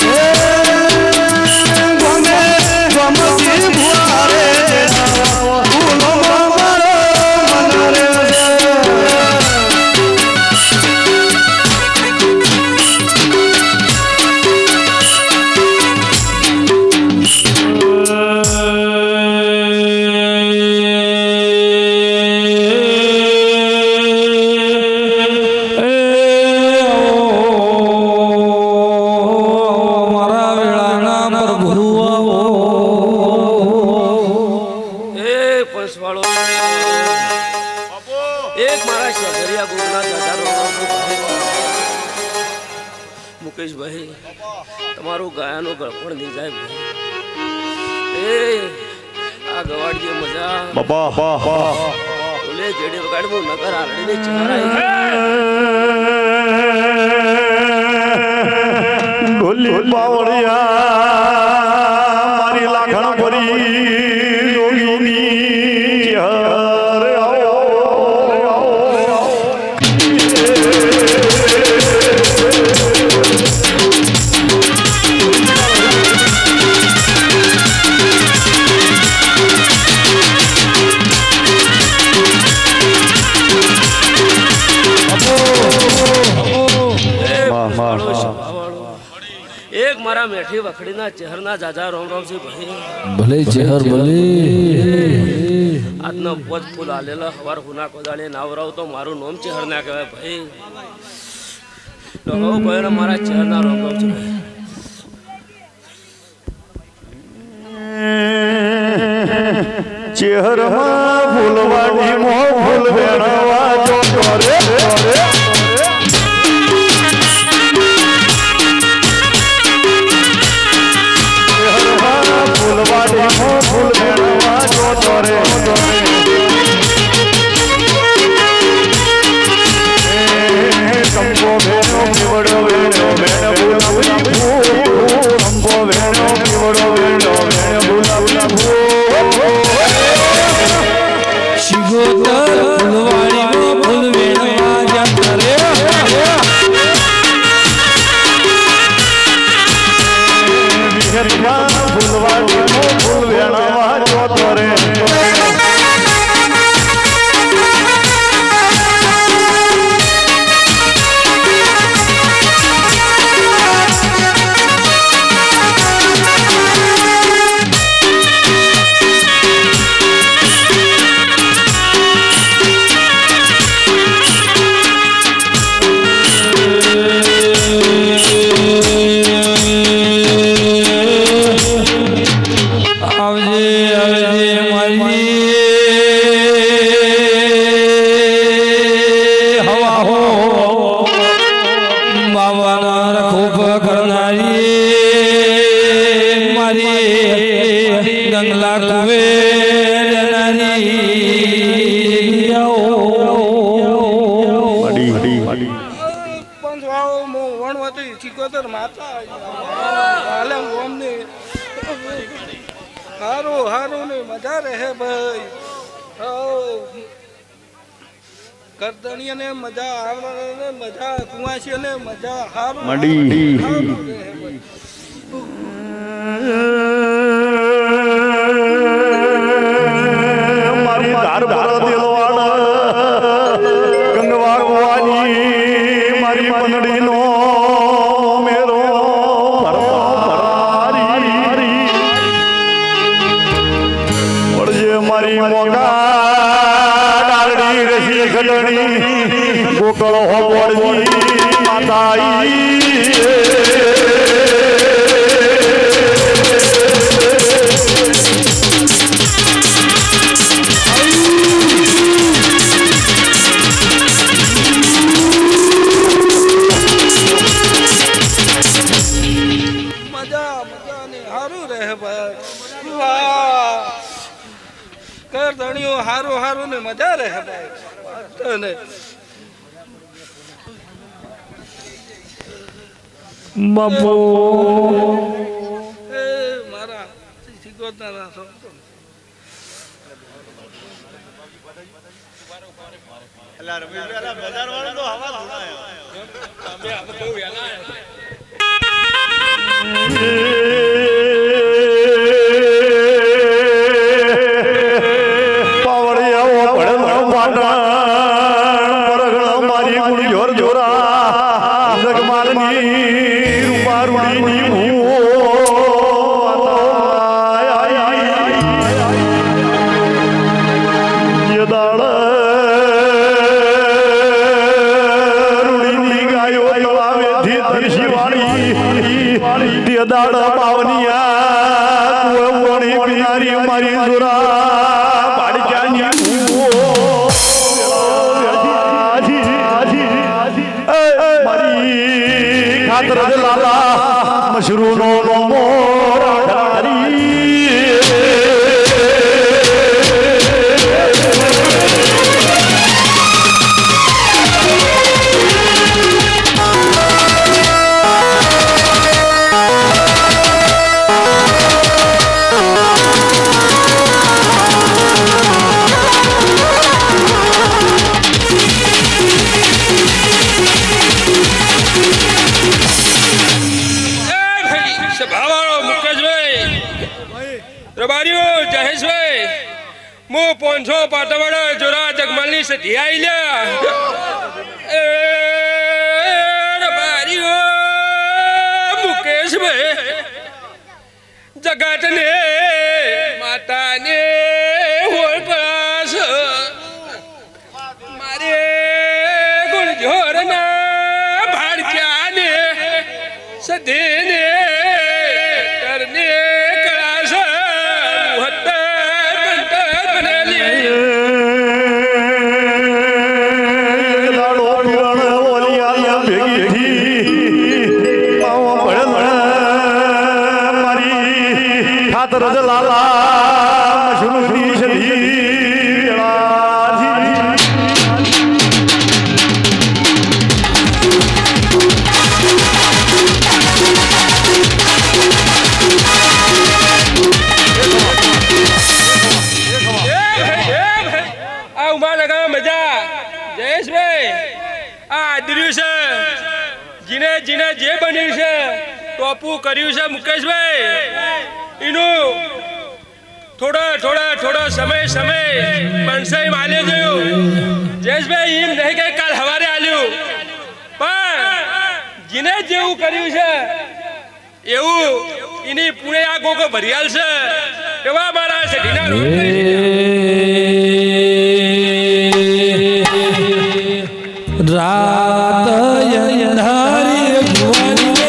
Hey! મુકેશભાઈ તમારું ગાયાનું ગળપણ નહીં જાય ભાઈ એ આ ગવાડીએ મજા બાપા બોલે જેડી વગાડવું નગર આરડીને ચારાય ઢોલી બાવળિયા મારી લાખણ ભરી યોગીની હરે એક મારા મેઠી વખડીના ચહેરના જાજા રોમ રોમ છે ભાઈ ભલે ચહેર ભલે આજનો પોચ ફૂલ આલેલા હવાર હુના કોદાળે નાવરાવ તો મારું નોમ ચહેર ના કહેવાય ભાઈ લોકો ભાઈ મારા ચહેરના રોમ રોમ છે ભાઈ ચહેરમાં ફૂલવાડી મો ફૂલ વેણવા જો કરે ફૂલવાડી મો ફૂલ વેણવા જો કરે કંબો વેણો પીવડો વેણો વેણ ગુલાબી ફૂલ કંબો વેણો પીવડો વેણો વેણ ગુલાબી ફૂલ શિગોતર ફૂલવાડીમાં ફૂલ વેણવા જતા રે વિહતમાં ફૂલવાડીમાં ફૂલ વેણવા જોતો રે હારું ને મજા રહે ભાઈ કરદણીએ ને મજા આવનાર ને મજા કુવાસી ને મજા હારું મારી ધાર ભર દિલવાડા ગંગવા કુવાની મારી પંદડીનો મેરો મારી મોગા ડાલડી રસી ખડણી ગોકળો હોવડજી માતાઈ મજા ને હારું રહે ભાઈ વાહ કરદણીઓ હારું હારું ને મજા રહે ભાઈ બાપુ એ મારા શિકોતરા અલા રમેશભાઈ અલા બજાર વાળો તો હવા ધોણાયો અમે બહુ વેલા પાવડિયાઓ પડે પાટણ પરગણ મારી ગુણ જોર જોરા જગમાલની રૂપારુડીની દાડ પાવનિયા કુવણી પિનારી મારી સુરા પાડજાની મારી ખાતર રજ લાલા મશરૂનો મોરારી પોંછો પાટવાડા જોરા જગમલની સધી આઈ લ્યા એ રબારીઓ મુકેશભાઈ જગતને માતાને હોળ પાસ મારે ગુણજોરના ભાડજાને સધીને કરને કળાસ રજ લાલા મશરૂની સધી આ ઉમા લગા મજા જયેશભાઈ આ આદર્યું છે જીને જીને જે બન્યું છે ટોપું કર્યું છે મુકેશભાઈ એનું થોડો સમય બનશે માલ્યો જોયું જયેશભાઈ એમ નહીં કે કાલ સવારે આલ્યું પણ જીને જેવું કર્યું છે એવું એની પૂરે આ ગોગો ભરિયાલ છે એવા મારા સઢીના રાત અંધારી ભુવને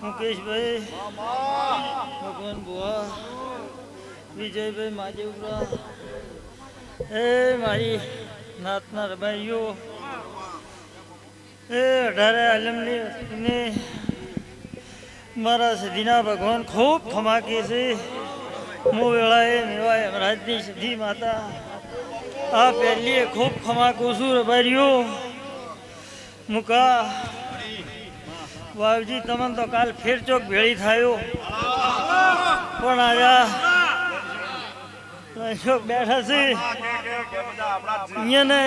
મુકેશભાઈ ભગવાન બુઆ વિજયભાઈ માદેવરા એ મારી નાતના રબાઈઓ એ 18 આલમની વસ્તીને મારા સધીના ભગવાન ખૂબ ખમાકે છે હું વેળાએ મેવાય અમરાજની સધી માતા આ પહેલીએ ખૂબ ખમાકું છું રબારીઓ મુકા વાવજી તમને તો કાલ ફેર ચોક ભેળી થયો પણ આયા ચોક બેઠા છે અહીંયાને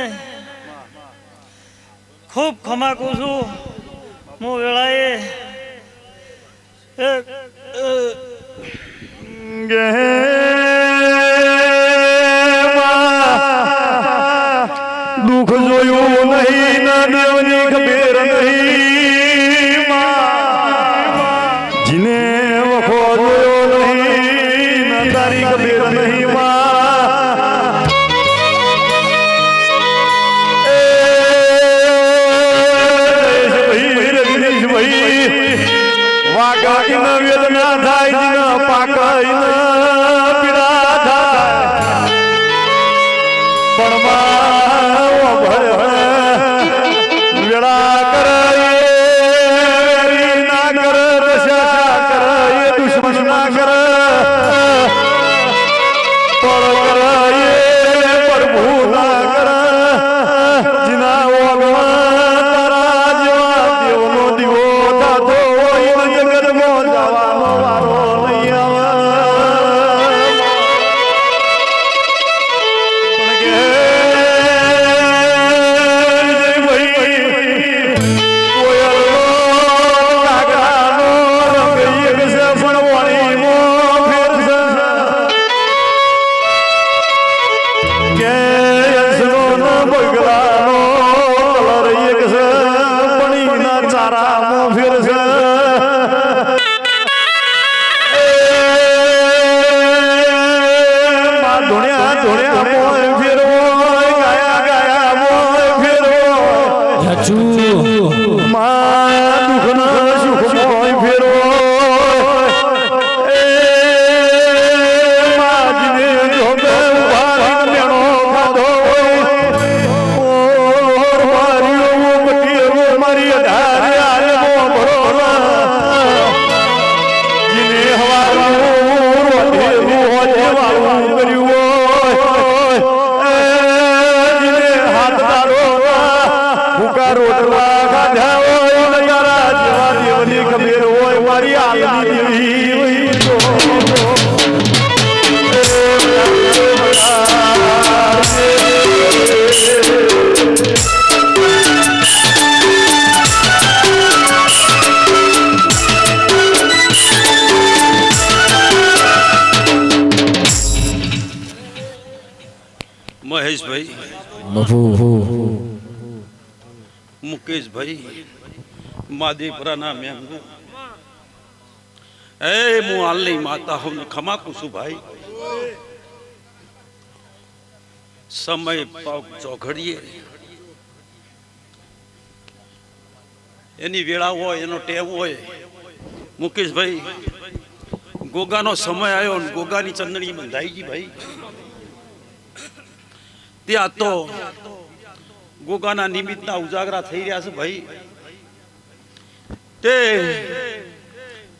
ખૂબ ખમાકું છું હું વેળાએ દુઃખ જોયું નહીં ના દેવની ખબર નહીં જીને વખો જોયો નહીં ના તારી ખબર નહીં વાકા વેદના થાય પાકાઈ પીડા થાય પણ વેળા કરે ના કરે દશા કરે દુશ્મન ના કરે પણ કરે પ્રભુ ના કરે જીના તારા જેવા દેવનો દીવો થતો હોય જગતમાં જવાનો વારો નહીં આવે મહેશભાઈ મુકેશભાઈ માદેપરાના મેમનું હું હાલની માતા હું ખમાકું છું ભાઈ સમય પાક ચોઘડીએ એની વેળા હોય એનો ટેવ હોય મુકેશભાઈ ગોગાનો સમય આવ્યો ને ગોગાની ચંદણી બંધાઈ ગઈ ભાઈ ત્યાં તો ગોગાના નિમિત્તના ઉજાગરા થઈ રહ્યા છે ભાઈ તે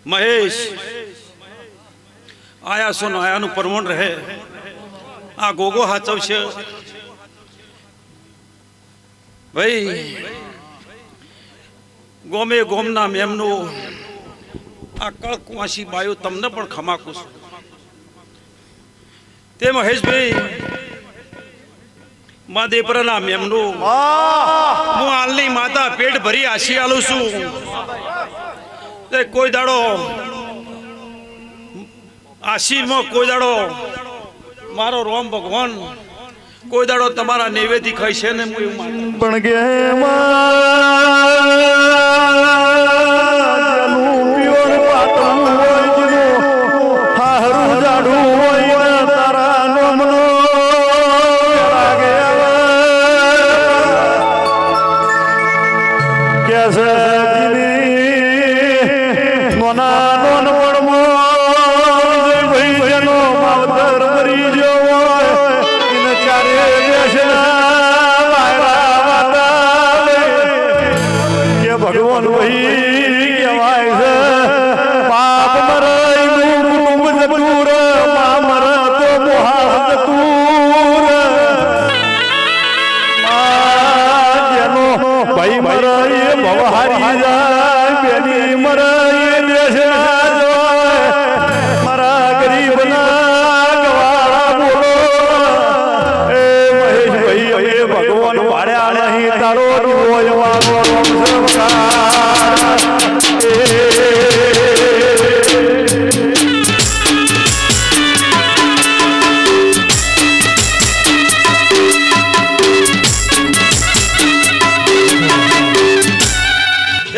મહેશ આયા સો આયાનું પરમણ રહે આ ગોગો હાચવશે ભાઈ ગોમે ગોમના મેમનું આ કળકવાસી બાયો તમને પણ ખમાકું છું તે મહેશભાઈ માદેપરાના મેમનું હું હાલની માતા પેટ ભરી આશી આલું છું તે કોઈ દાડો આશીમાં કોઈ દાડો મારો રામ ભગવાન કોઈ દાડો તમારા નૈવેદ્ય ખાઈ છે ને હું એવું પણ કે ભગવાન વહી કહેવાય છે પાપ મરે કુટુંબ જતું મા મરે તો મોહાર જતું જેનો ભાઈ મરે એ ભવહારી જાય બેની મરે એ દેશ મારા ગરીબના ગવાળા બોલો એ મહેશભાઈ એ ભગવાન વાળ્યા નહીં તારો રોય વાળો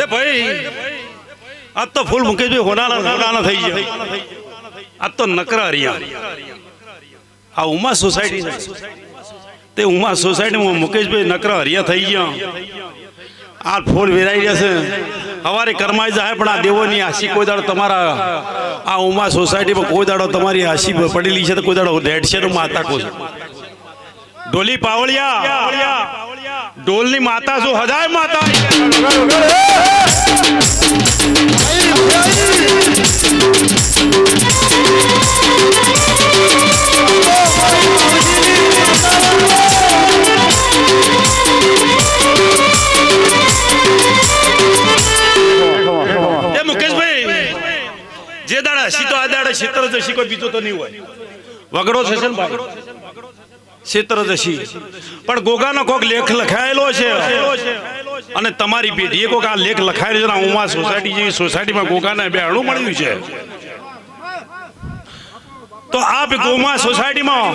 એ ભાઈ આજ તો ફૂલ મુકેશભાઈ હોનાના થઈ ગયા. આજ તો નકરા હરિયા આ ઉમા સોસાયટી તે ઉમા સોસાયટીમાં મુકેશભાઈ નકરા હરિયા થઈ ગયા. આ ફૂલ વેરાઈ રહ્યા છે. હવારે કરમાઈ જાય પણ આ દેવોની આશી કોઈ દાડો તમારા આ ઉમા સોસાયટીમાં કોઈ દાડો તમારી આશી પડેલી છે તો કોઈ દાડો રેડ છે. માતા કો ઢોલી પાવળિયા ઢોલની માતા શું હજાર માતા. જે દાડા હસી તો આ દાડા ક્ષેત્ર જ હસી, કોઈ બીજો તો નહીં હોય. વગડો છે ને ભાઈ ક્ષેત્ર જ હસી. પણ ગોગાનો કોક લેખ લખાયેલો છે અને તમારી પેઢીએ કોક આ લેખ લખાયેલો છે. ઉમા સોસાયટી જેવી સોસાયટીમાં ગોગાને બેહણું મળ્યું છે. તો આ ગોમા સોસાયટીમાં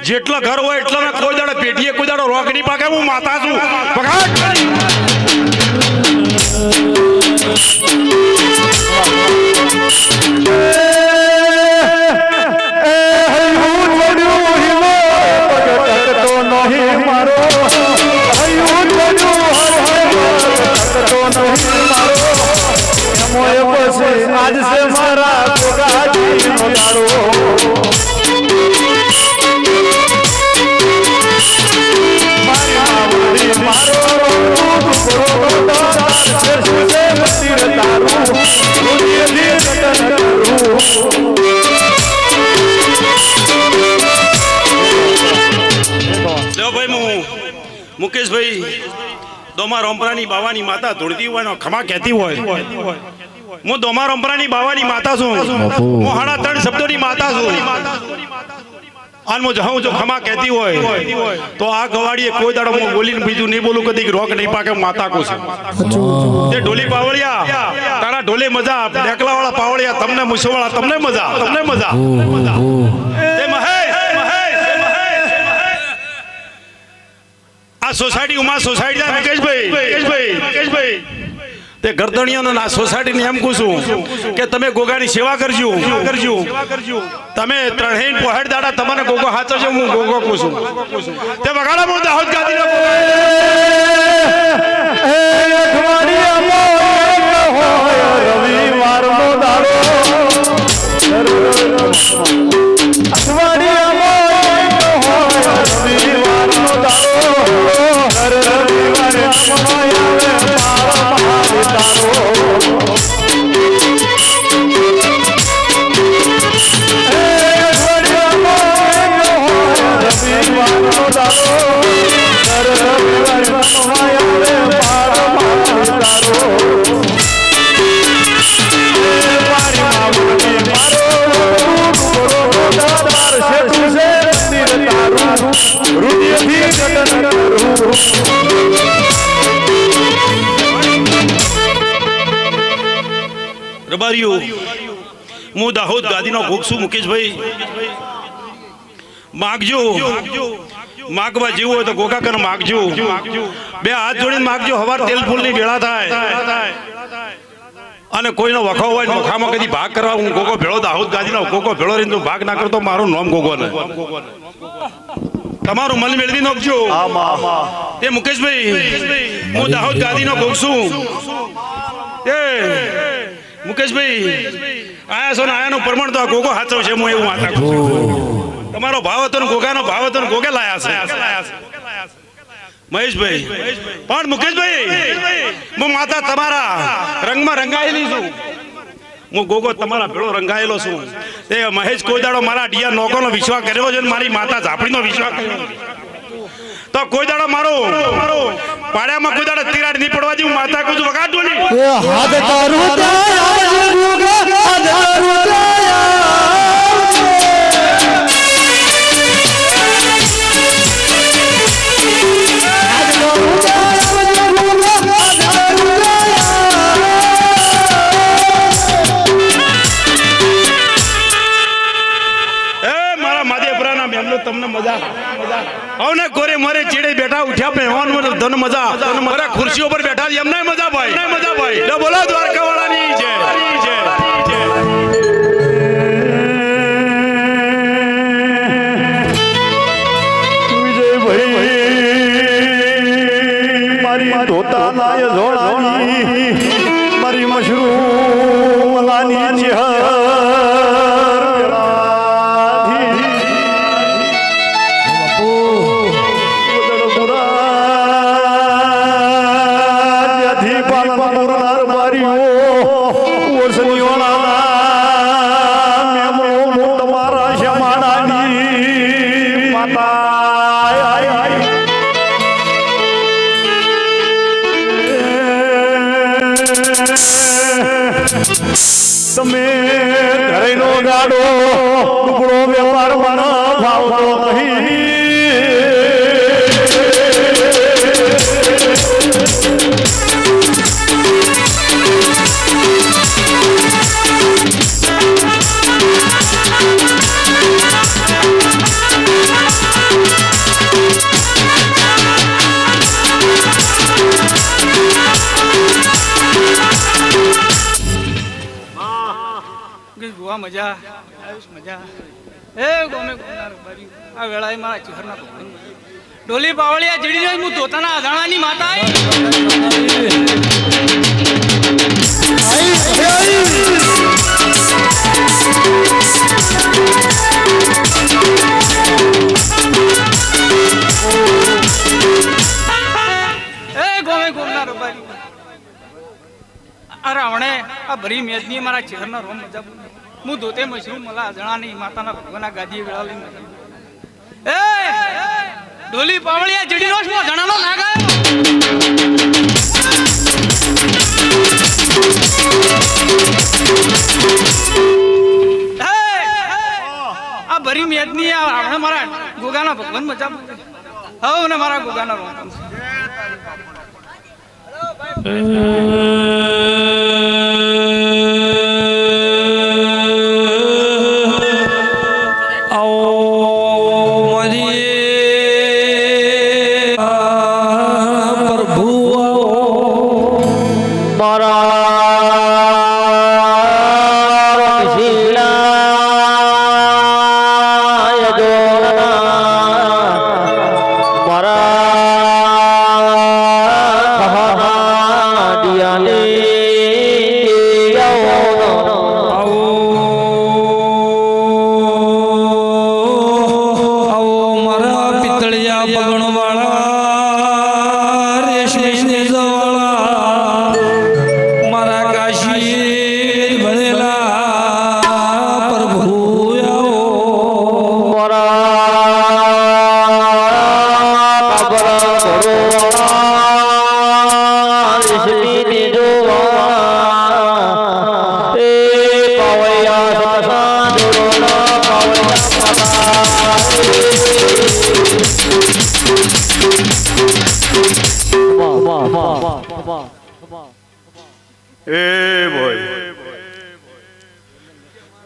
જેટલા ઘર હોય એટલા કોઈ દાડો પેઢીએ કોઈ દાડો રોક નહીં પાકે. હું માતા છું. आज से मारा गोगाजी नो दारो मारी मावड़ी मारो से मंदिर तारू दुनिया दी रतन करू. દેવ ભાઈ મુકેશભાઈ દોમા રોમપરાની બાવાની માતા ધૂળતી હોય ખમા કહેતી હોય. હું દોમા રોમપરાની બાવાની માતા છું. હું હાડા 3 શબ્દોની માતા છું. અને હું જાઉં જો ખમા કહેતી હોય તો આ ગવાડીએ કોઈ દાડો હું બોલીને બીજું નહીં બોલું, કદી રોક નહીં પાકે. માતા કો છે તે ઢોલી પાવળિયા તારા ઢોલે મજા, ઢેકલા વાળા પાવળિયા તમને મુસવાળા તમને મજા, તમને મજા. એ મહેશ આ સોસાયટી ઉમા સોસાયટી મુકેશભાઈ તે ગરદણીઓનો ના સોસાયટીને એમ કહું છું કે તમે ગોગાની સેવા કરજો. તમે ત્રણેય પહોળ દાડા તમને ગોગો હાચવજો. હું ગોગો કહું છું તે વગાડા હું દાહોદ ગાદીનો રવિવારનો દાડો હું દાહોદ ગાદીનો ભોગ છું. મુકેશભાઈ માગજો, માગવા જેવું હોય તો ગોગા કર માગજો. બે હાથ જોડીને માગજો. હવાર તેલ ફૂલની ભેળા થાય અને કોઈનો વખો હોય વખામાં કદી ભાગ કરવા હું ગોગો ભેળો દાહોદ ગાદીનો ગોગો ભેળો રહીને તું ભાગ ના કરતો મારું નામ ગોગો ને તમારું મન મેળવી નાખજો. તે મુકેશભાઈ હું દાહોદ ગાદીનો ભોગ છું. મુકેશભાઈ આયા છો ને આયાનું પ્રમાણ તો ગોગો હાચવ છે. હું એવું માતા છું. તમારો ભાવ હતો ને ગોગાનો ભાવ હતો ને ગોગે લાયા છે મહેશભાઈ. પણ મુકેશભાઈ હું માતા તમારા રંગમાં રંગાયેલી છું. હું ગોગો તમારા ભેળો રંગાયેલો છું. એ મહેશ કોઈ દાડો મારા ડિયા નોકોનો વિશ્વાસ કર્યો છે ને મારી માતા ઝાપડીનો વિશ્વાસ કર્યો તો કોઈ દાડો મારો પાડ્યામાં કોઈ દાડો તિરાડ નહીં પડવા જેવું માતા કુછ વગાડજો નહીં. તમને મજા આવને કોરે મારે ચીડે બેઠા ઉઠ્યા પહેવાન મને ધન મજા મારા ખુરશીઓ પર બેઠા છે એમને મજા ભાઈ લે બોલો દ્વારકા વાળાની જય મારી ધોતા નાય જોડાવી મારી મશરૂમ લાની તમારા શમાડાની માતા તમે ઘરેનો ગાડો ટુકડો વેપાર મને ભાવતો નહીં ગોવા મજા આયુષ મજા એ ગોમે ગોનાર બારી આ વેળાએ મારા ચહેરના ભગવાન ડોલી પાવળિયા જડી જોઈ હું તોતાના અધાણાની માતા એ ગોમે ગોનાર બારી આ રાવણે આ ભરી મેદની મારા ચહેરના રોમ મજા હું ધોતે મશરૂમ મલા જણાની માતાના ભગવાનના ગાદીએ વેળા લઈને એ ડોલી પાવળિયા જડી રોશ મો જણાનો ના ગાયો આ ભરી મેદની આ રાવણે મારા ગોગાના ભગવાન મજા હવ ને મારા ગોગાના રોમ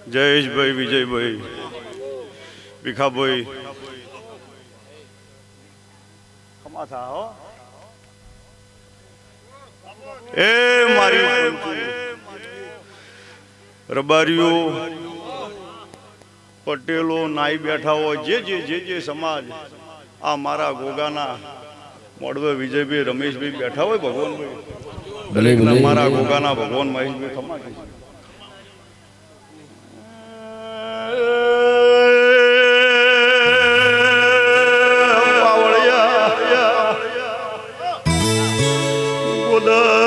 જયેશભાઈ વિજયભાઈ ભીખાભાઈ એ મારી રબારીઓ પટેલો નાઈ બેઠા હોય જે સમાજ આ મારા ગોગાના મોડવે વિજયભાઈ રમેશભાઈ બેઠા હોય ભગવાનભાઈ મારા ગોગાના ભગવાન મહેશભાઈ ખમા ખુદા